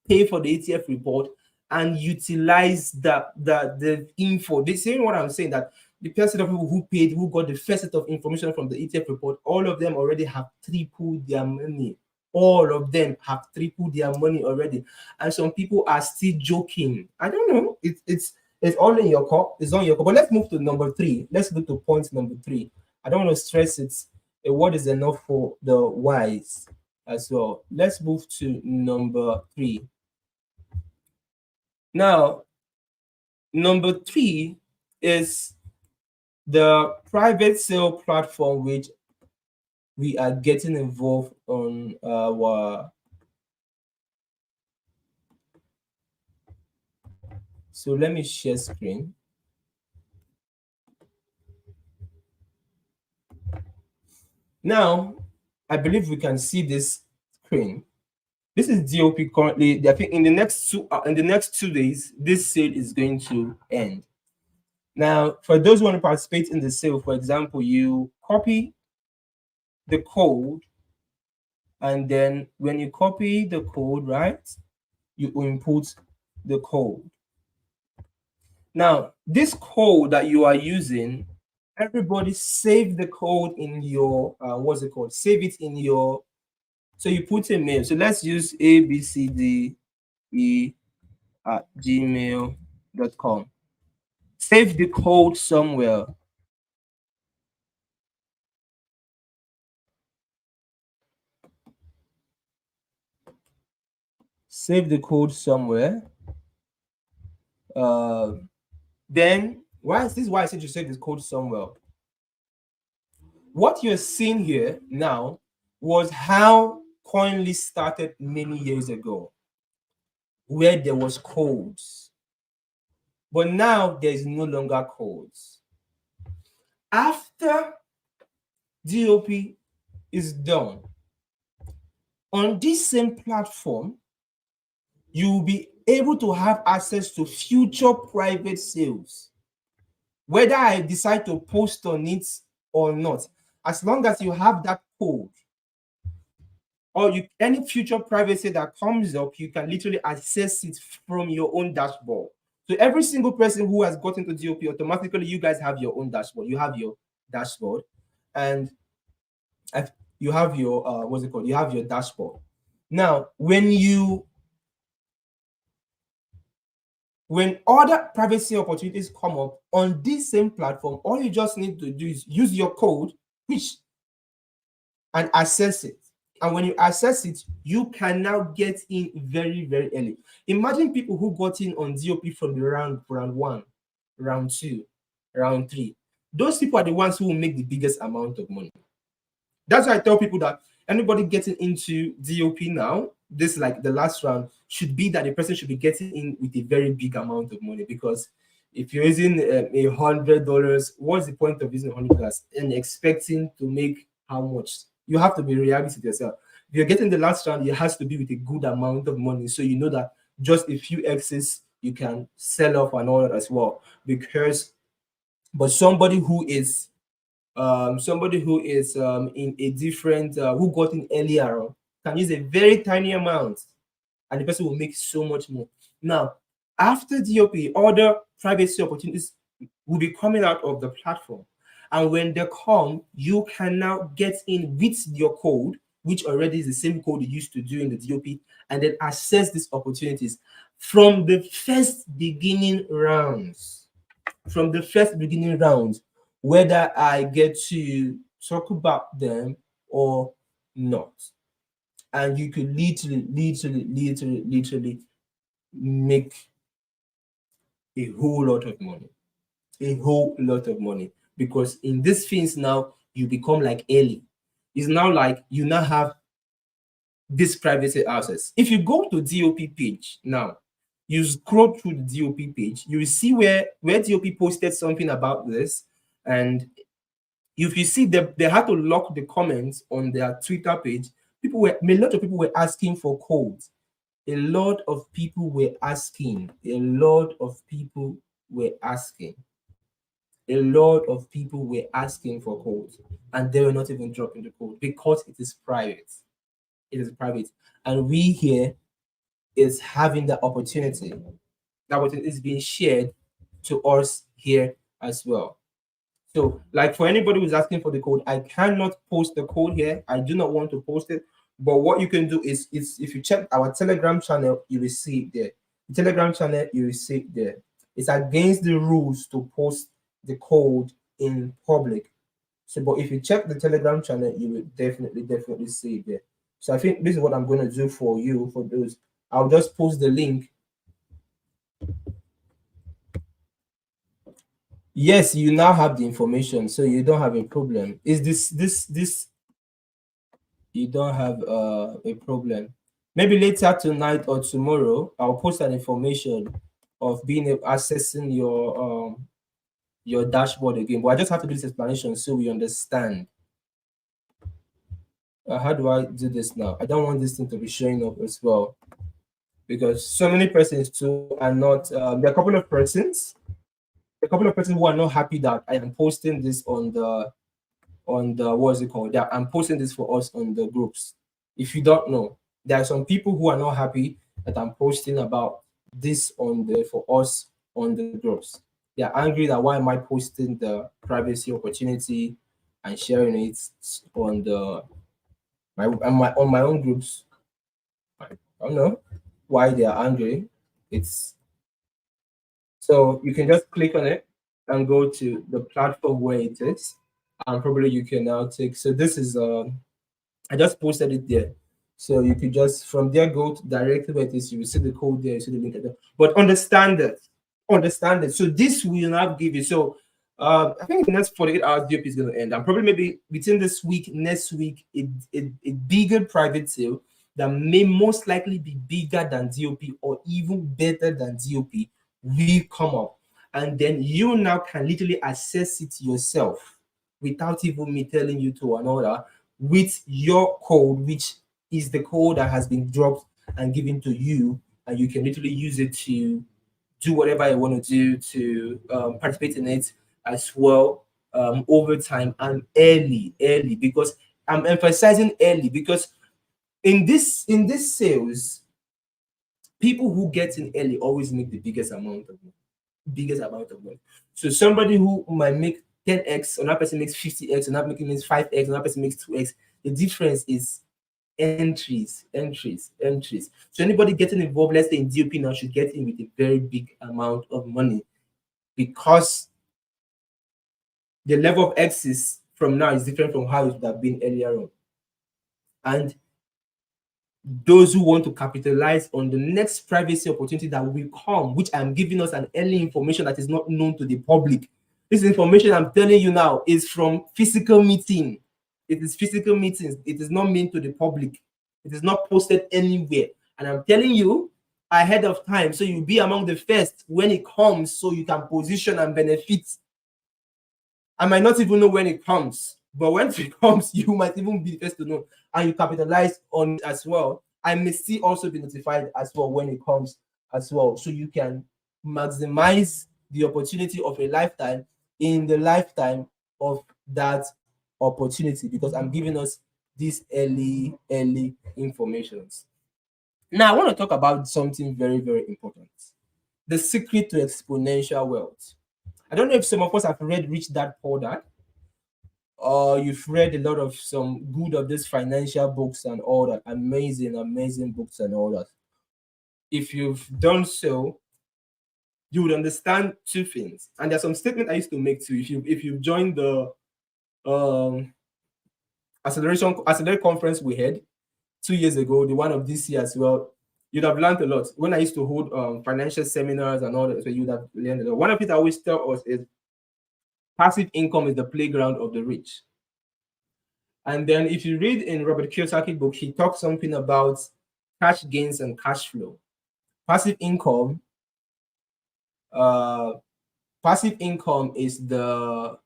pay for the ETF report, and utilize the info. This is what I'm saying, that the person of people who paid, who got the first set of information from the ETF report, all of them already have tripled their money. All of them have tripled their money already. And some people are still joking. I don't know. It's all in your cup. It's on your cup. But let's move to number 3. Let's look to point number 3. I don't want to stress it. A word is enough for the wise as well. Let's move to number 3. Now, number 3 is the private sale platform which we are getting involved on our. So let me share screen. Now, I believe we can see this screen. This is DOP currently. I think in the next 2 days, this sale is going to end. Now, for those who want to participate in the sale, for example, you copy the code, and then when you copy the code, right, you input the code. Now, this code that you are using, everybody save the code in your what's it called? Save it in your. So you put a mail. So let's use abcde@gmail.com. Save the code somewhere. Save the code somewhere. Then why is this? Why I said you save this code somewhere? What you're seeing here now was how Coinly started many years ago, where there was codes, but now there is no longer codes. After DOP is done, on this same platform, you will be able to have access to future private sales. Whether I decide to post on it or not, as long as you have that code, or any future private sale that comes up, you can literally access it from your own dashboard. So every single person who has gotten to DOP, automatically you guys have your own dashboard. You have your dashboard, and you have your what's it called? You have your dashboard. Now, when other privacy opportunities come up on this same platform, all you just need to do is use your code, which and access it. And when you access it, you can now get in very, very early. Imagine people who got in on DOP from the round one, round two, round three. Those people are the ones who will make the biggest amount of money. That's why I tell people that anybody getting into DOP now, this like the last round, should be that the person should be getting in with a very big amount of money. Because if you're using $100, what's the point of using $100 and expecting to make how much? You have to be realistic with yourself. If you're getting the last round, it has to be with a good amount of money, so you know that just a few X's you can sell off and all that as well. Because, but somebody who is in a different who got in earlier on can use a very tiny amount, and the person will make so much more. Now, after DOP, other privacy opportunities will be coming out of the platform, and when they come, you can now get in with your code, which already is the same code you used to do in the DOP, and then access these opportunities from the first beginning rounds. From the first beginning rounds, whether I get to talk about them or not. And you could literally make a whole lot of money. A whole lot of money. Because in these things now, you become like Ellie. It's now like you now have this privacy access. If you go to DOP page now, you scroll through the DOP page, you will see where DOP posted something about this. And if you see they had to lock the comments on their Twitter page, a lot of people were asking for codes. A lot of people were asking. A lot of people were asking. A lot of people were asking for codes, and they were not even dropping the code because it is private. It is private, and we here is having the opportunity. That opportunity is being shared to us here as well. So, like for anybody who's asking for the code, I cannot post the code here. I do not want to post it. But what you can do is if you check our Telegram channel, you will see it there. The Telegram channel, you will see it there. It's against the rules to post the code in public. So, but if you check the Telegram channel, you will definitely see it there. So I think this is what I'm going to do for you, for those. I'll just post the link. Yes, you now have the information, so you don't have a problem. Is this you don't have a problem? Maybe later tonight or tomorrow, I'll post an information of being accessing your dashboard again. But I just have to do this explanation so we understand. How do I do this now? I don't want this thing to be showing up as well, because so many persons too are not. There are a couple of persons who are not happy that I am posting this on the what's it called? That I'm posting this for us on the groups. If you don't know, there are some people who are not happy that I'm posting about this on the for us on the groups. They are angry that why am I posting the privacy opportunity and sharing it on my own groups. I don't know why they are angry. It's so you can just click on it and go to the platform where it is, and probably you can now take. So this is I just posted it there. So you could just from there go to directly where it is. You will see the code there, you see the link there. But understand it. Understand it. So this will not give you. So I think the next 48 hours DOP is going to end. And probably maybe within this week, next week, a bigger private sale that may most likely be bigger than DOP or even better than DOP will come up. And then you now can literally access it yourself without even me telling you to another with your code, which is the code that has been dropped and given to you, and you can literally use it to do whatever you want to do to participate in it as well over time and early because I'm emphasizing early because in this sales, people who get in early always make the biggest amount of money. biggest amount of money. So somebody who might make 10x, another person makes 50x, another person makes 5x, another person makes 2x. The difference is entries. So anybody getting involved, let's say in DOP now, should get in with a very big amount of money, because the level of X's from now is different from how it would have been earlier on. And those who want to capitalize on the next privacy opportunity that will come, which I'm giving us an early information that is not known to the public. This information I'm telling you now is from physical meeting. It is physical meetings. It is not meant to the public. It is not posted anywhere. And I'm telling you ahead of time, so you'll be among the first when it comes, so you can position and benefit. I might not even know when it comes, but when it comes, you might even be the first to know, and you capitalize on it as well. I may still also be notified as well when it comes as well, so you can maximize the opportunity of a lifetime in the lifetime of that opportunity, because I'm giving us these early informations. Now, I want to talk about something very, very important: the secret to exponential wealth. I don't know if some of us have read Rich Dad Poor Dad, or you've read a lot of some good of these financial books and all that, amazing books and all that. If you've done so, you would understand two things. And there's some statement I used to make too. If you've joined the um accelerator conference we had 2 years ago, the one of this year as well, you'd have learned a lot. When I used to hold financial seminars and all that, so you'd have learned a lot. One of it I always tell us is passive income is the playground of the rich. And then if you read in Robert Kiyosaki's book, he talks something about cash gains and cash flow. Passive income, uh, passive income is the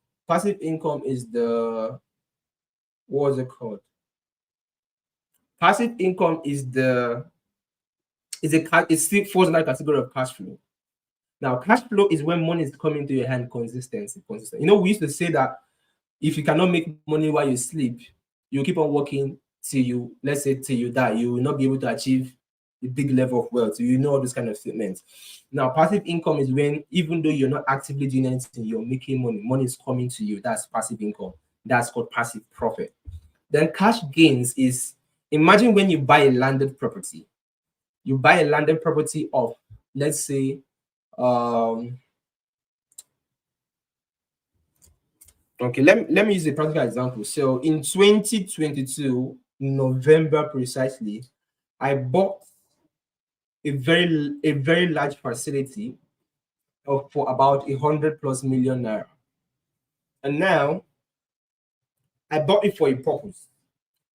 what was it called? Passive income it still falls in that category of cash flow. Now, cash flow is when money is coming to your hand consistent. You know, we used to say that if you cannot make money while you sleep, you keep on working till you, let's say, till you die. You will not be able to achieve a big level of wealth. You know all those kind of statements. Now, passive income is when, even though you're not actively doing anything, you're making money. Money is coming to you. That's passive income. That's called passive profit. Then cash gains is, imagine when you buy a landed property. You buy a landed property of, let's say, um, okay, let me use a practical example. So in 2022, November precisely, I bought a very large facility for about 100+ million naira. And now I bought it for a purpose,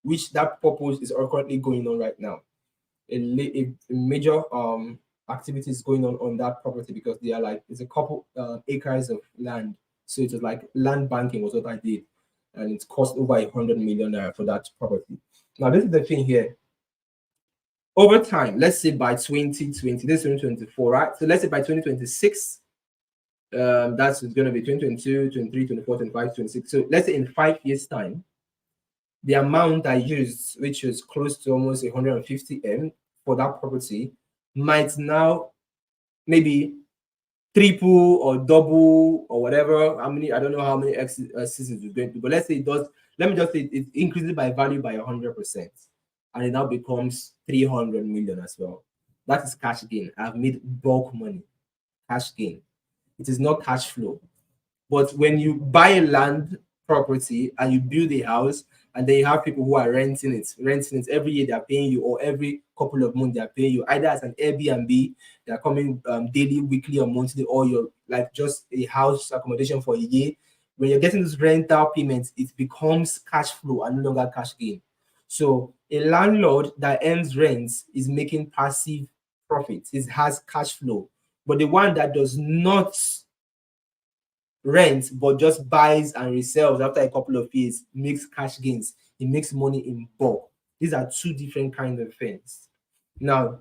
which that purpose is currently going on right now. A major activity is going on that property, because they are like, it's a couple acres of land. So it was like land banking was what I did, and it cost over 100 million naira for that property. Now this is the thing here. Over time, let's say by 2020, this is 2024, right? So let's say by 2026, that's going to be 2022, 23, 24, 25, 26. So let's say in 5 years' time, the amount I used, which was close to almost 150M for that property, might now maybe triple or double or whatever. How many? I don't know how many seasons it's going to, but let's say it does. Let me just say it increases by value by 100%, and it now becomes 300 million as well. That is cash gain. I've made bulk money, cash gain. It is not cash flow. But when you buy a land property and you build a house, and then you have people who are renting it every year, they're paying you, or every couple of months they're paying you, either as an Airbnb, they're coming daily, weekly, or monthly, or you're like just a house accommodation for a year. When you're getting those rental payments, it becomes cash flow and no longer cash gain. So a landlord that earns rents is making passive profits. It has cash flow. But the one that does not rent but just buys and resells after a couple of years makes cash gains. It makes money in bulk. These are two different kinds of things. Now,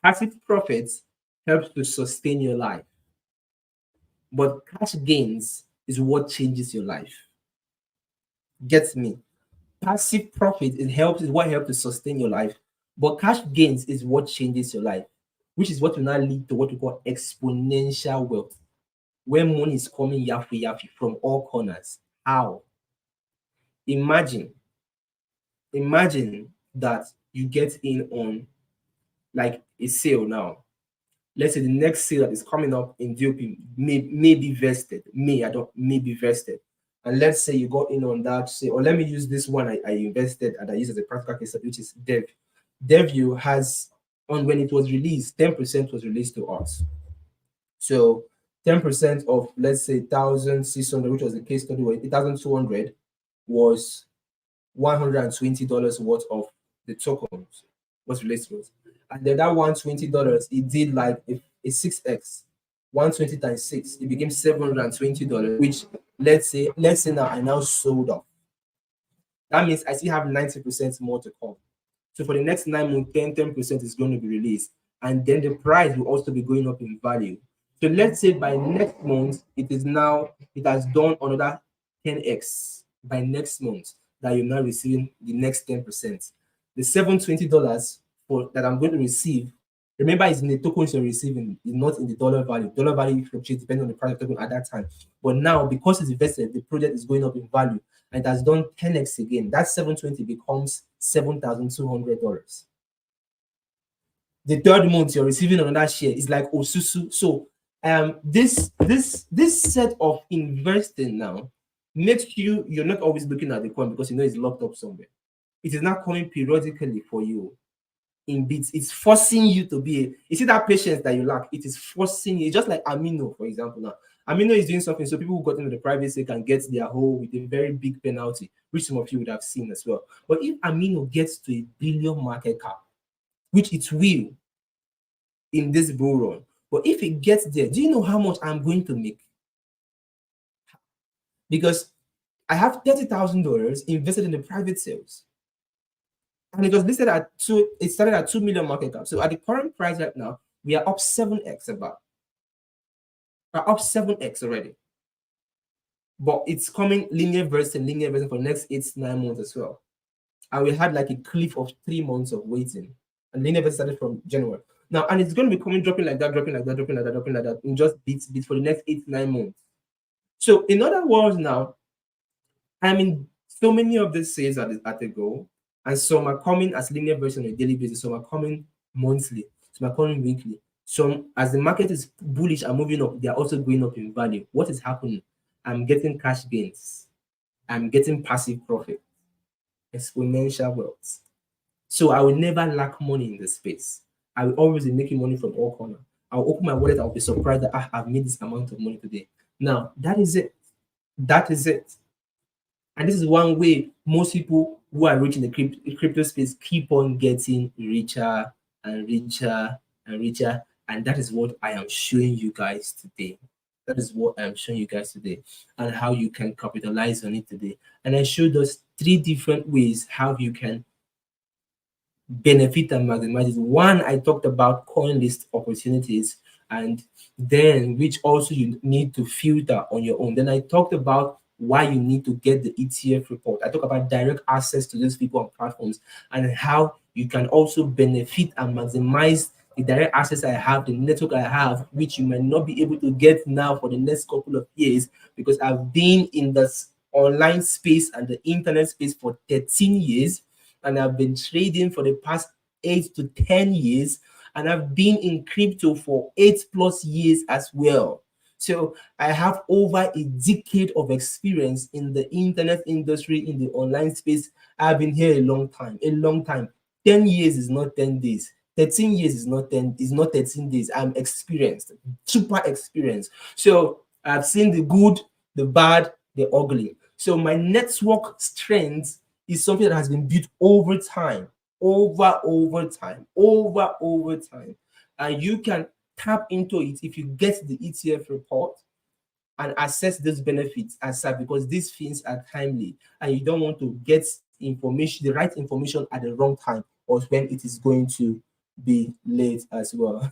passive profits helps to sustain your life, but cash gains is what changes your life. Gets me? Passive profit is what helps to sustain your life, but cash gains is what changes your life. which is what will now lead to what we call exponential wealth, where money is coming yafu yafu from all corners. How? Imagine, imagine that you get in on like a sale now. Let's say the next sale that is coming up in DOP may be vested, may be vested. And let's say you got in on that, say, or let me use this one I invested and I use as a practical case, which is Dev. DevU has, on when it was released, 10% was released to us. So 10% of, let's say, 1,600, which was the case study, or 8,200 was $120 worth of the tokens was released to us. And then that $120, it did like a 6x. 120 times 6, it became $720, which let's say now I now sold off. That means I still have 90% more to come. So for the next 9 months, 10% is going to be released. And then the price will also be going up in value. So let's say by next month, it has done another 10x by next month that you're now receiving the next 10%. The $720 for that I'm going to receive, remember, it's in the tokens you're receiving, it's not in the dollar value. Dollar value fluctuates depending on the price of token at that time. But now, because it's invested, the project is going up in value and it has done 10x again. That 720 becomes $7,200. The third month you're receiving another share is like Osusu. So this set of investing now makes you're not always looking at the coin because you know it's locked up somewhere. It is not coming periodically for you in bits. It's forcing you to be you see that patience that you lack. It is forcing you, just like Amino, for example. Now Amino is doing something so people who got into the private sector can get their whole with a very big penalty, which some of you would have seen as well. But if Amino gets to a billion market cap, which it will in this bull run, but if it gets there, do you know how much I'm going to make? Because I have $30,000 invested in the private sales, and it was listed at two. It started at 2 million market cap. So at the current price right now, we are up 7x about. We're up 7x already. But it's coming linear version for the next 8 to 9 months as well. And we had like a cliff of 3 months of waiting. And linear version started from January. Now, and it's going to be coming, dropping like that, in just bits for the next 8 to 9 months. So in other words now, I mean, so many of these sales are at a go, and some are coming as linear version on a daily basis, some are coming monthly, some are coming weekly. So as the market is bullish and moving up, they are also going up in value. What is happening? I'm getting cash gains. I'm getting passive profit, exponential wealth. So I will never lack money in the space. I will always be making money from all corners. I'll open my wallet. I'll be surprised that I've made this amount of money today. Now, that is it. That is it. And this is one way most people who are rich in the crypto space keep on getting richer and richer and richer. And that is what I am showing you guys today. That is what I'm showing you guys today, and how you can capitalize on it today. And I showed us 3 different ways how you can benefit and maximize it. One, I talked about coin list opportunities, and then which also you need to filter on your own. Then I talked about why you need to get the ETF report. I talk about direct access to those people on platforms and how you can also benefit and maximize the direct access I have, the network I have, which you might not be able to get now for the next couple of years, because I've been in this online space and the internet space for 13 years, and I've been trading for the past 8 to 10 years, and I've been in crypto for 8+ years as well. So I have over a decade of experience in the internet industry, in the online space. I've been here a long time, a long time. 10 years is not 10 days. 13 years is not 13 days. I'm experienced, super experienced. So I've seen the good, the bad, the ugly. So my network strength is something that has been built over time, over time. And you can tap into it if you get the ETF report and access those benefits aside, because these things are timely and you don't want to get information, the right information at the wrong time, or when it is going to be late as well.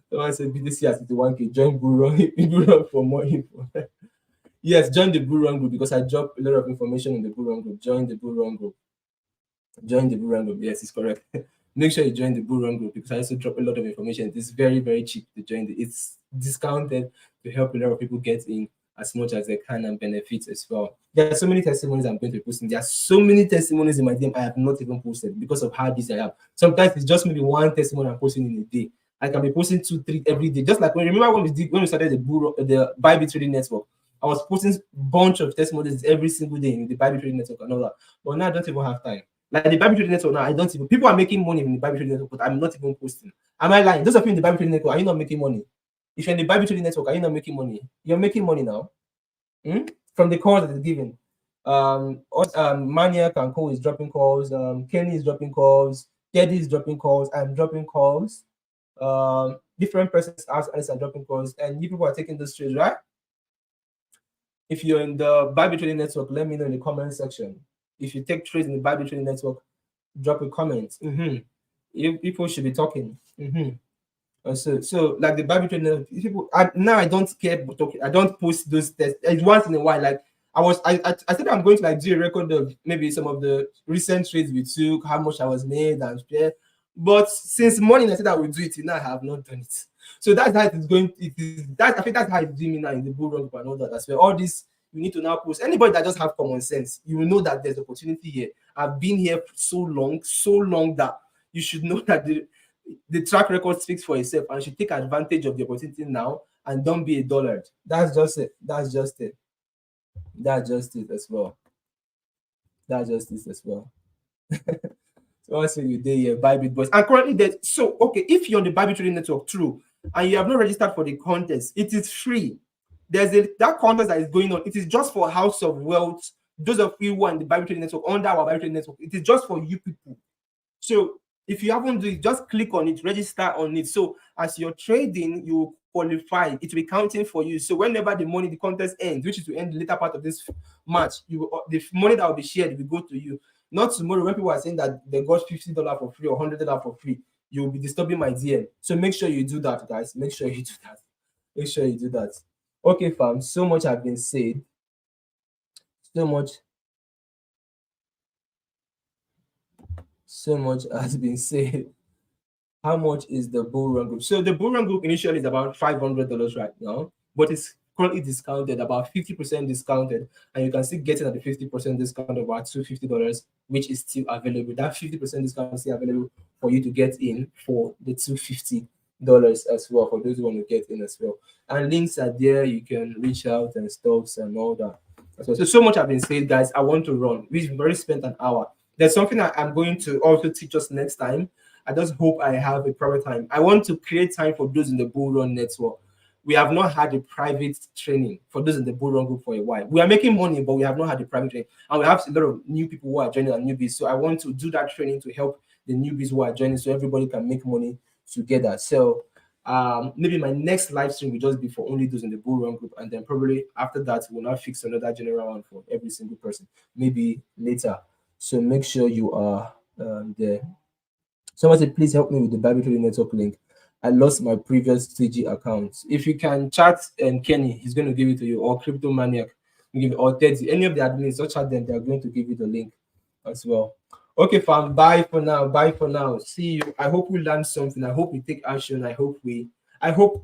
Someone said BTC at 51K, join Bull Run for more info. Yes, join the Bull Run group, because I drop a lot of information in the Bull Run group. Join the Bull Run group. Yes, it's correct. make sure you join the Bull Run group because I also drop a lot of information. It's very, very cheap to join. It's discounted to help a lot of people get in as much as they can and benefit as well. There are so many testimonies I'm going to be posting. There are so many testimonies in my DM I have not even posted because of how busy I am. Sometimes it's just maybe one testimony I'm posting in a day. I can be posting 2, 3 every day. Just like remember when we started the Bible Trading Network, I was posting a bunch of testimonies every single day in the Bible Trading Network and all that. But now I don't even have time. Like the Bible Trading Network now, I don't even. People are making money in the Bible Trading Network, but I'm not even posting. Am I lying? Those of you in the Bible Trading Network, are you not making money? If you're in the Bible Trading Network, are you not making money? You're making money now. From the calls that is given. Maniac and Co is dropping calls. Kenny is dropping calls. Teddy is dropping calls. I'm dropping calls. Different persons are dropping calls, and you people are taking those trades, right? If you're in the Bible Trading Network, let me know in the comment section. If you take trades in the Bible Trading Network, drop a comment. People should be talking. So like the Bible Trading people, now I don't care talking. I don't post those tests. It's once in a while. Like I said I'm going to like do a record of maybe some of the recent trades we took, how much I was made and share. But since morning I said I would do it, now I have not done it. So that's how it's going. It is that I think that's how it's doing me now in the bull run and all that as well. All this you need to now post. Anybody that just have common sense, you will know that there's opportunity here. I've been here so long that you should know that the track record speaks for itself, and you should take advantage of the opportunity now and don't be a dullard. That's just it. That's just it. That's just it as well. That's just it as well. So I say you there, yeah, Bible boys. And currently there's so okay, if you're on the Bible Trading Network, true, and you have not registered for the contest, it is free. There's that contest that is going on. It is just for House of Wealth. Those of you who are in the Bible Trading Network, under our Bible Trading Network, it is just for you people. So if you haven't done it, just click on it, register on it. So as you're trading, you qualify. It will be counting for you. So whenever the contest ends, which is to end the later part of this match, the money that will be shared will go to you. Not tomorrow when people are saying that they got $50 for free or $100 for free, you will be disturbing my DM. So make sure you do that, guys. Make sure you do that. Make sure you do that. Okay, fam. So much has been said. So much has been said. How much is the bull run group? So the bull run group initially is about $500 right now, but it's currently discounted, about 50% discounted, and you can still get it at the 50% discount of about $250, which is still available. That 50% discount is still available for you to get in for the $250 as well, for those who want to get in as well. And links are there, you can reach out and stuff and all that. So much have been said, guys. I want to run. We've already spent an hour. There's something I'm going to also teach us next time. I just hope I have a private time. I want to create time for those in the Bull Run network. We have not had a private training for those in the Bull Run group for a while. We are making money, but we have not had a private training. And we have a lot of new people who are joining and newbies. So I want to do that training to help the newbies who are joining so everybody can make money together. So maybe my next live stream will just be for only those in the Bull Run group. And then probably after that, we'll now fix another general one for every single person, maybe later. So make sure you are there. Someone said, please help me with the Bible Trading Network link. I lost my previous TG account. If you can chat Kenny, he's going to give it to you, or Crypto Maniac, or Teddy, any of the admins, or chat them, they're going to give you the link as well. Okay, fam, bye for now. Bye for now. See you. I hope we learn something. I hope we take action. I hope we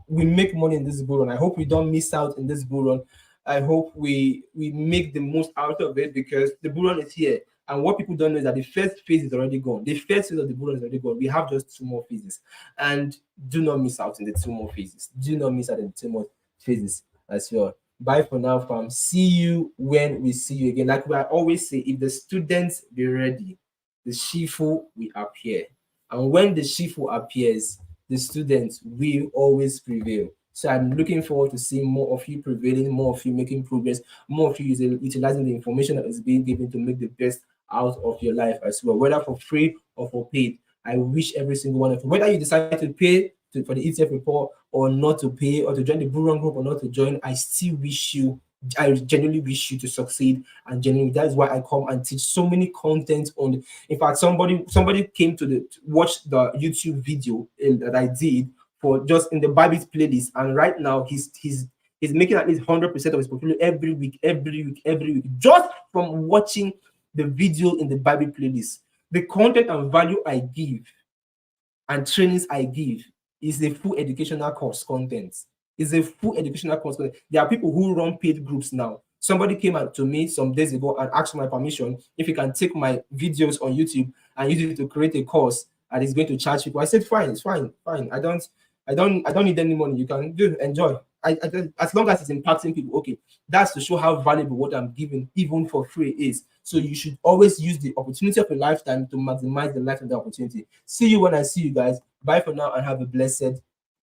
make money in this bull run. I hope we don't miss out in this bull run. I hope we make the most out of it because the bull run is here. And what people don't know is that the first phase is already gone. The first phase of the bull run is already gone. We have just 2 more phases. And do not miss out in the 2 more phases. Do not miss out in the 2 more phases as well. Bye for now, fam. See you when we see you again. Like I always say, if the students be ready, the Shifu will appear. And when the Shifu appears, the students will always prevail. So I'm looking forward to seeing more of you prevailing, more of you making progress, more of you utilizing the information that is being given to make the best out of your life as well, whether for free or for paid. I wish every single one of you, whether you decide to pay for the ETF report or not to pay, or to join the Bull Run group or not to join, I genuinely wish you to succeed. And genuinely, that is why I come and teach so many content on. In fact, somebody came to watch the YouTube video that I did for just in the Bible playlist, and right now he's making at least 100% of his portfolio every week, just from watching the video in the Bible playlist. The content and value I give and trainings I give is a full educational course content. Is a full educational course content. There are people who run paid groups now. Somebody came out to me some days ago and asked for my permission if he can take my videos on YouTube and use it to create a course and he's going to charge people. I said, fine, it's fine. I don't need any money. You can do enjoy. As long as it's impacting people, okay. That's to show how valuable what I'm giving, even for free, is. So you should always use the opportunity of a lifetime to maximize the life of the opportunity. See you when I see you guys. Bye for now and have a blessed